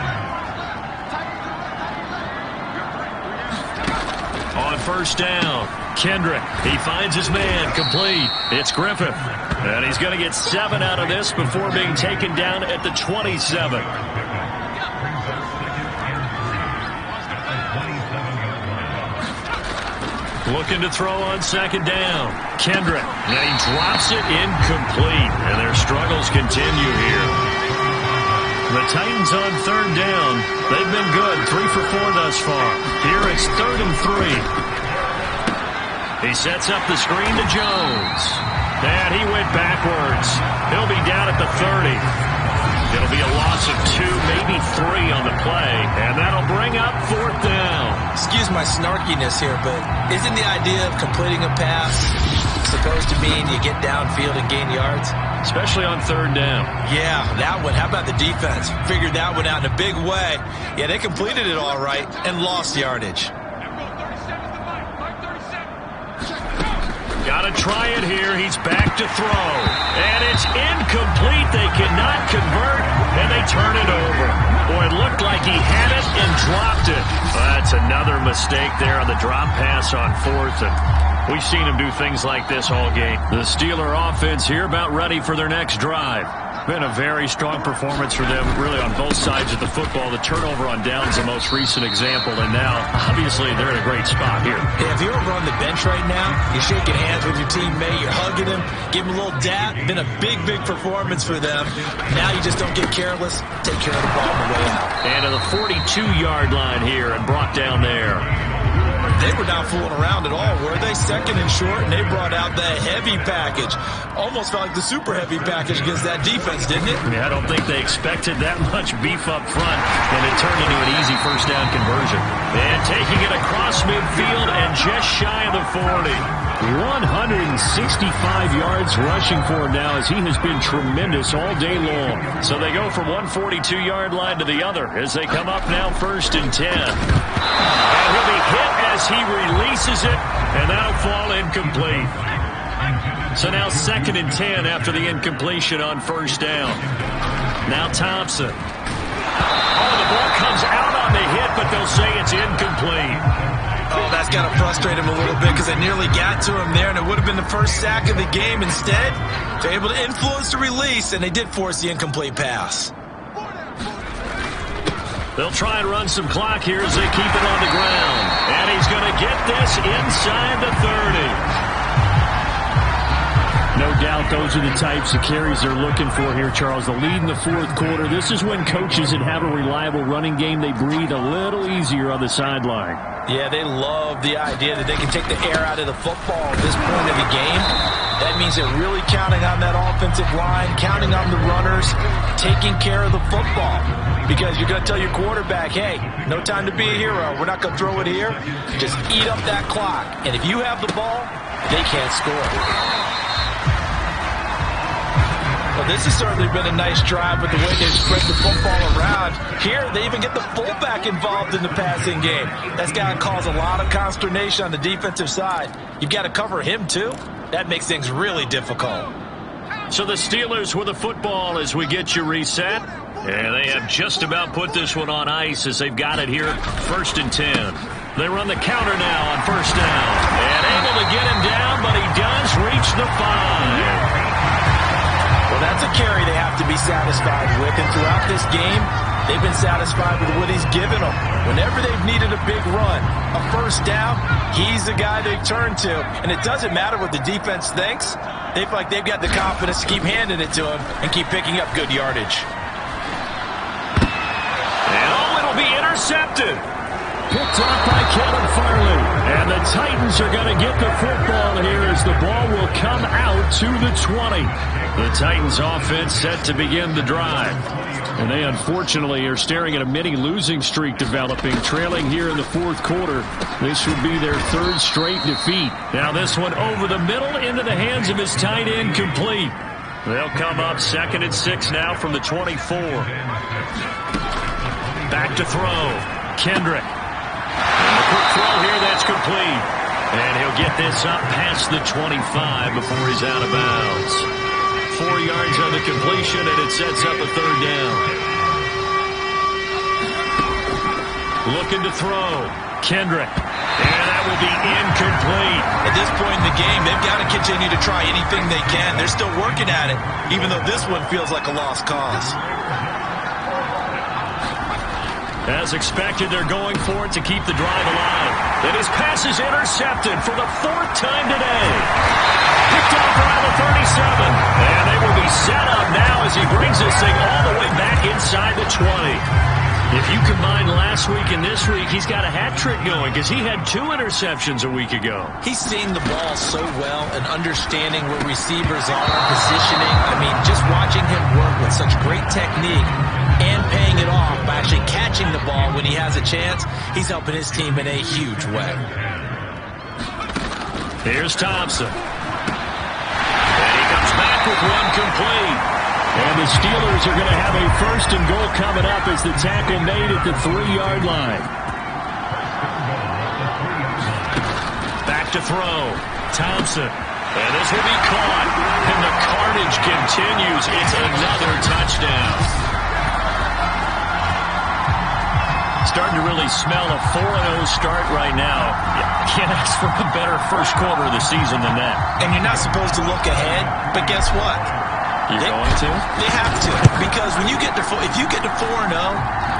On first down, Kendrick. He finds his man. Complete. It's Griffith. And he's going to get 7 out of this before being taken down at the 27. Looking to throw on 2nd down. Kendrick. And he drops it incomplete. And their struggles continue here. The Titans on 3rd down. They've been good. 3 for 4 thus far. Here it's 3rd and 3. He sets up the screen to Jones. And he went backwards. He'll be down at the 30. It'll be a loss of 2, maybe 3 on the play. And that'll bring up 4th down. Excuse my snarkiness here, but isn't the idea of completing a pass so supposed to mean you get downfield and gain yards? Especially on third down. Yeah, that one. How about the defense? Figured that one out in a big way. Yeah, they completed it all right and lost yardage. Got to try it here. He's back to throw. And it's incomplete. They cannot convert, and they turn it over. Boy, it looked like he had it and dropped it. That's another mistake there on the drop pass on fourth. And we've seen him do things like this all game. The Steeler offense here about ready for their next drive. Been a very strong performance for them, really, on both sides of the football. The turnover on downs, the most recent example, and now, obviously, they're in a great spot here. Yeah, if you're over on the bench right now, you're shaking hands with your teammate, you're hugging him, give him a little dap. Been a big, big performance for them. Now you just don't get careless. Take care of the ball on the way out. And to the 42-yard line here and brought down there. They were not fooling around at all, were they? Second and short, and they brought out the heavy package. Almost felt like the super heavy package against that defense, didn't it? Yeah, I don't think they expected that much beef up front, and it turned into an easy first down conversion. And taking it across midfield and just shy of the 40. 165 yards rushing for him now, as he has been tremendous all day long. So they go from one 42-yard line to the other as they come up now 1st and 10. And he'll be hit as he releases it, and that'll fall incomplete. So now 2nd and 10 after the incompletion on 1st down. Now Thompson. Oh, the ball comes out on the hit, but they'll say it's incomplete. Oh, that's got to frustrate him a little bit because they nearly got to him there, and it would have been the first sack of the game. Instead, they're able to influence the release, and they did force the incomplete pass. They'll try and run some clock here as they keep it on the ground. And he's going to get this inside the 30. No doubt those are the types of carries they're looking for here, Charles. The lead in the 4th quarter. This is when coaches that have a reliable running game, they breathe a little easier on the sideline. Yeah, they love the idea that they can take the air out of the football at this point of the game. That means they're really counting on that offensive line, counting on the runners, taking care of the football. Because you're going to tell your quarterback, hey, no time to be a hero. We're not going to throw it here. Just eat up that clock. And if you have the ball, they can't score. Well, this has certainly been a nice drive with the way they've spread the football around. Here, they even get the fullback involved in the passing game. That's got to cause a lot of consternation on the defensive side. You've got to cover him, too. That makes things really difficult. So the Steelers with the football as we get you reset. And they have just about put this one on ice as they've got it here at 1st and 10. They run the counter now on 1st down. And able to get him down, but he does reach the 5. Well, that's a carry they have to be satisfied with. And throughout this game, they've been satisfied with what he's given them. Whenever they've needed a big run, a 1st down, he's the guy they turn to. And it doesn't matter what the defense thinks. They feel like they've got the confidence to keep handing it to him and keep picking up good yardage. And it'll be intercepted. Picked up by Kevin Farley. And the Titans are going to get the football here as the ball will come out to the 20. The Titans offense set to begin the drive. And they unfortunately are staring at a mini losing streak developing, trailing here in the 4th quarter. This would be their 3rd straight defeat. Now this one over the middle into the hands of his tight end, complete. They'll come up 2nd and 6 now from the 24. Back to throw. Kendrick. And a quick throw here, that's complete. And he'll get this up past the 25 before he's out of bounds. 4 yards on the completion, and it sets up a 3rd down. Looking to throw. Kendrick. And that will be incomplete. At this point in the game, they've got to continue to try anything they can. They're still working at it, even though this one feels like a lost cause. As expected, they're going for it to keep the drive alive. And his pass is intercepted for the 4th time today. Picked off around the 37. And they will be set up now as he brings this thing all the way back inside the 20. If you combine last week and this week, he's got a hat trick going because he had 2 interceptions a week ago. He's seeing the ball so well and understanding where receivers are, positioning. I mean, just watching him work with such great technique and paying it off by actually catching the ball when he has a chance, he's helping his team in a huge way. Here's Thompson. back with one complete. And the Steelers are going to have a 1st and goal coming up as the tackle made at the 3-yard line. Back to throw. Thompson. And this will be caught. And the carnage continues. It's another touchdown. Starting to really smell a 4-0 start right now. Can't ask for a better first quarter of the season than that. And you're not supposed to look ahead, but guess what? You're going to? They have to, because when you get to if you get to 4-0,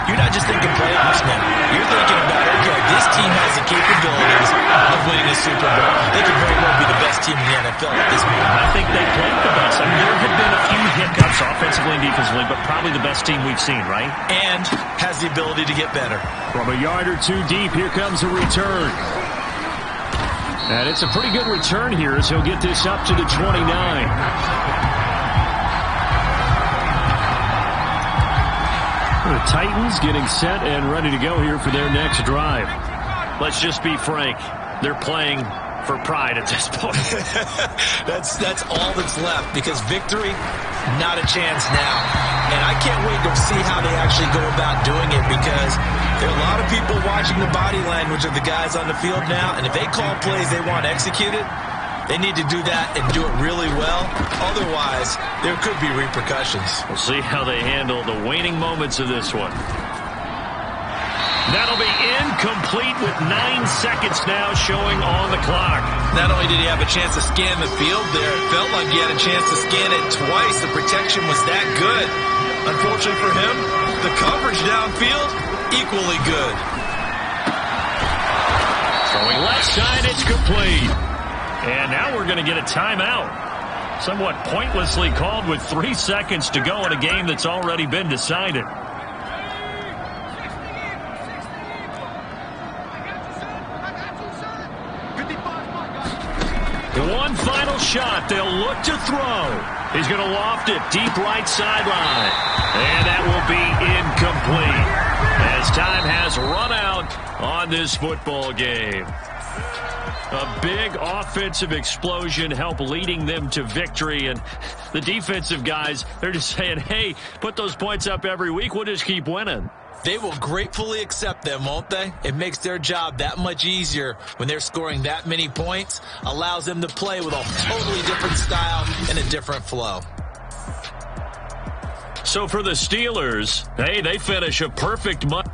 you're not just thinking playoffs now. You're thinking about, okay, this team has the capabilities of winning a Super Bowl. They could very well be the best team in the NFL at this point. I think they played the best. I mean, there have been a few hiccups offensively and defensively, but probably the best team we've seen, right? And has the ability to get better. From a yard or two deep, here comes a return. And it's a pretty good return here as he'll get this up to the 29. The Titans getting set and ready to go here for their next drive. Let's just be frank. They're playing for pride at this point. That's all that's left, because victory, not a chance now. And I can't wait to see how they actually go about doing it, because there are a lot of people watching the body language of the guys on the field now, and if they call plays they want executed, they need to do that and do it really well. Otherwise, there could be repercussions. We'll see how they handle the waning moments of this one. That'll be incomplete with 9 seconds now showing on the clock. Not only did he have a chance to scan the field there, it felt like he had a chance to scan it twice. The protection was that good. Unfortunately for him, the coverage downfield, equally good. Throwing left side, it's complete. And now we're going to get a timeout. Somewhat pointlessly called with 3 seconds to go in a game that's already been decided. One final shot. They'll look to throw. He's going to loft it deep right sideline. And that will be incomplete, as time has run out on this football game. A big offensive explosion helped leading them to victory. And the defensive guys, they're just saying, hey, put those points up every week. We'll just keep winning. They will gratefully accept them, won't they? It makes their job that much easier when they're scoring that many points. Allows them to play with a totally different style and a different flow. So for the Steelers, hey, they finish a perfect month.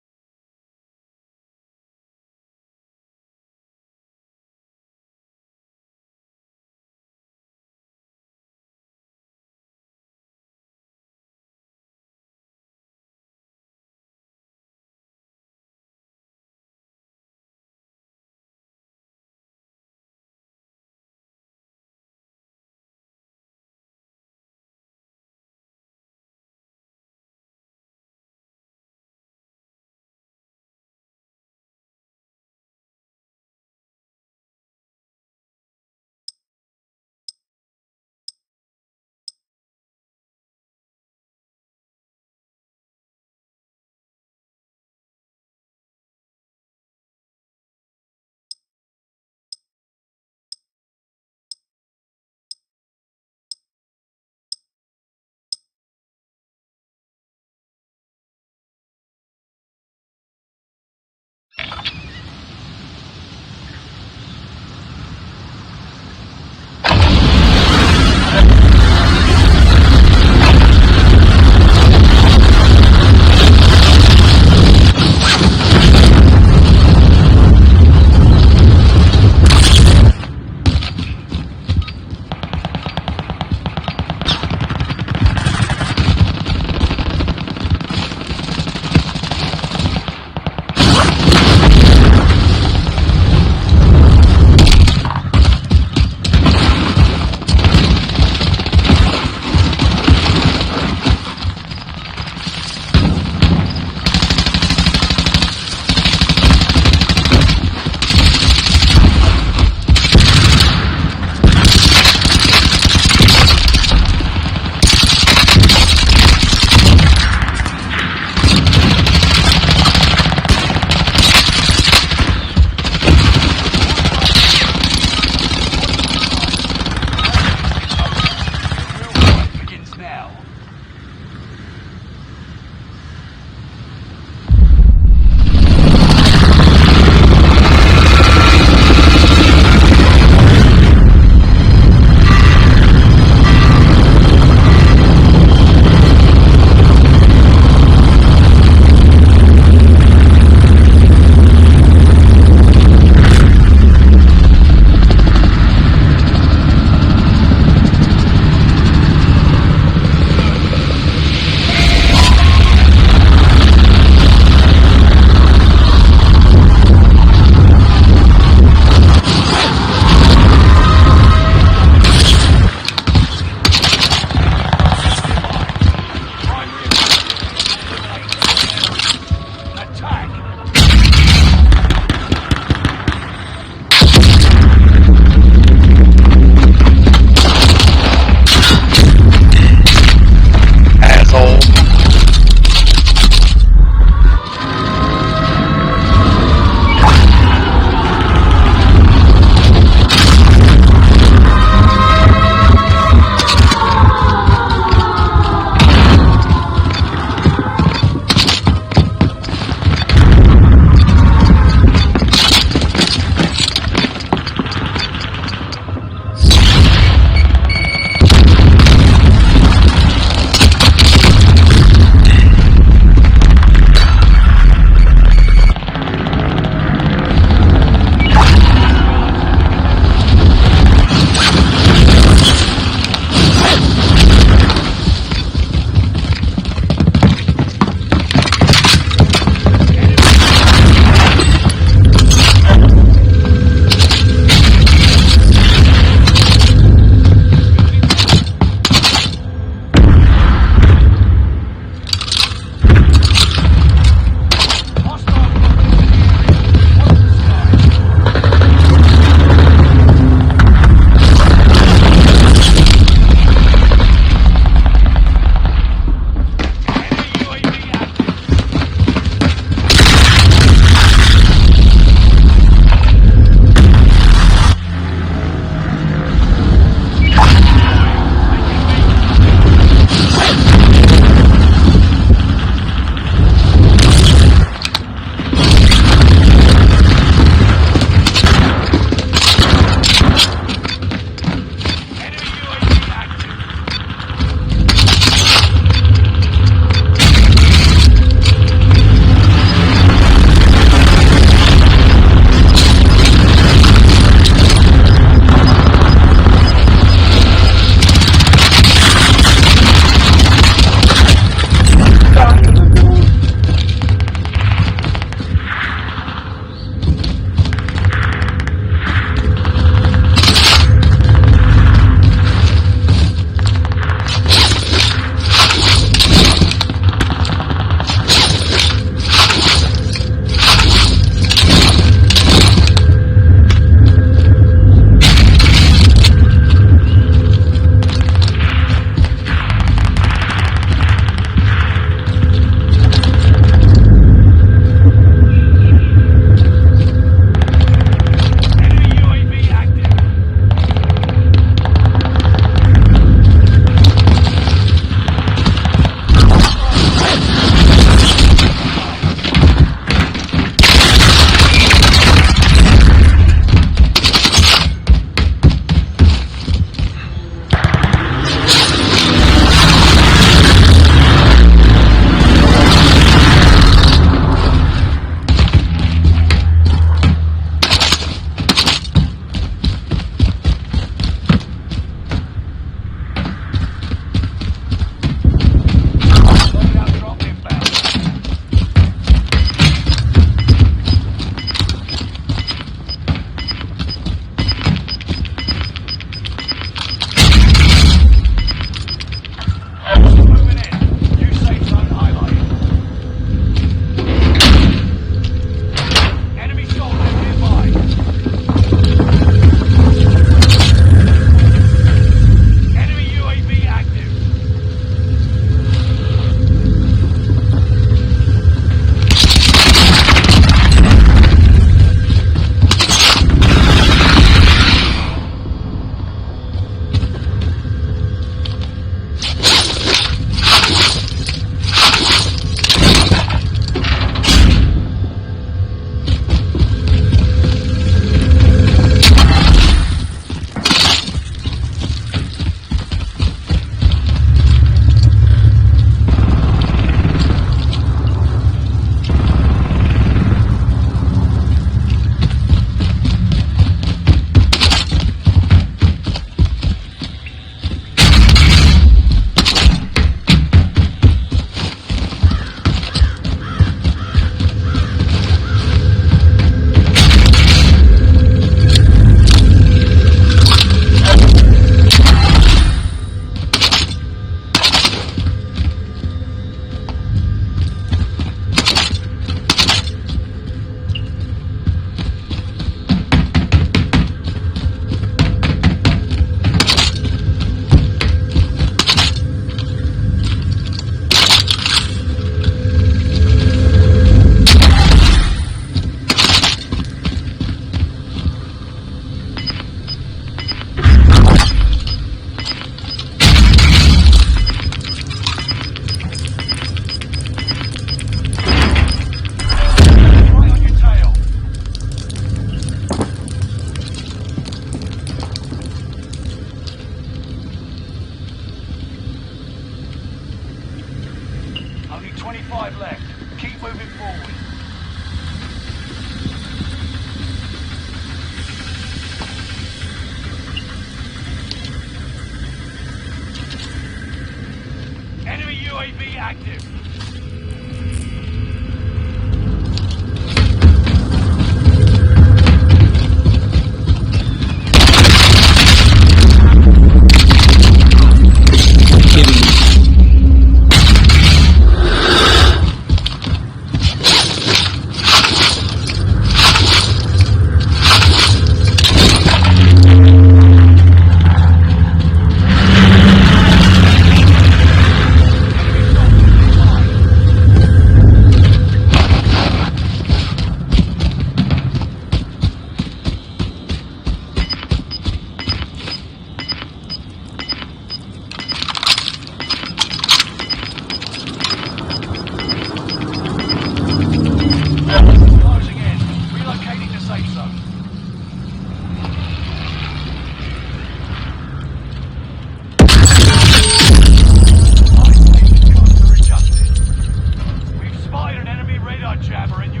Jabber, and you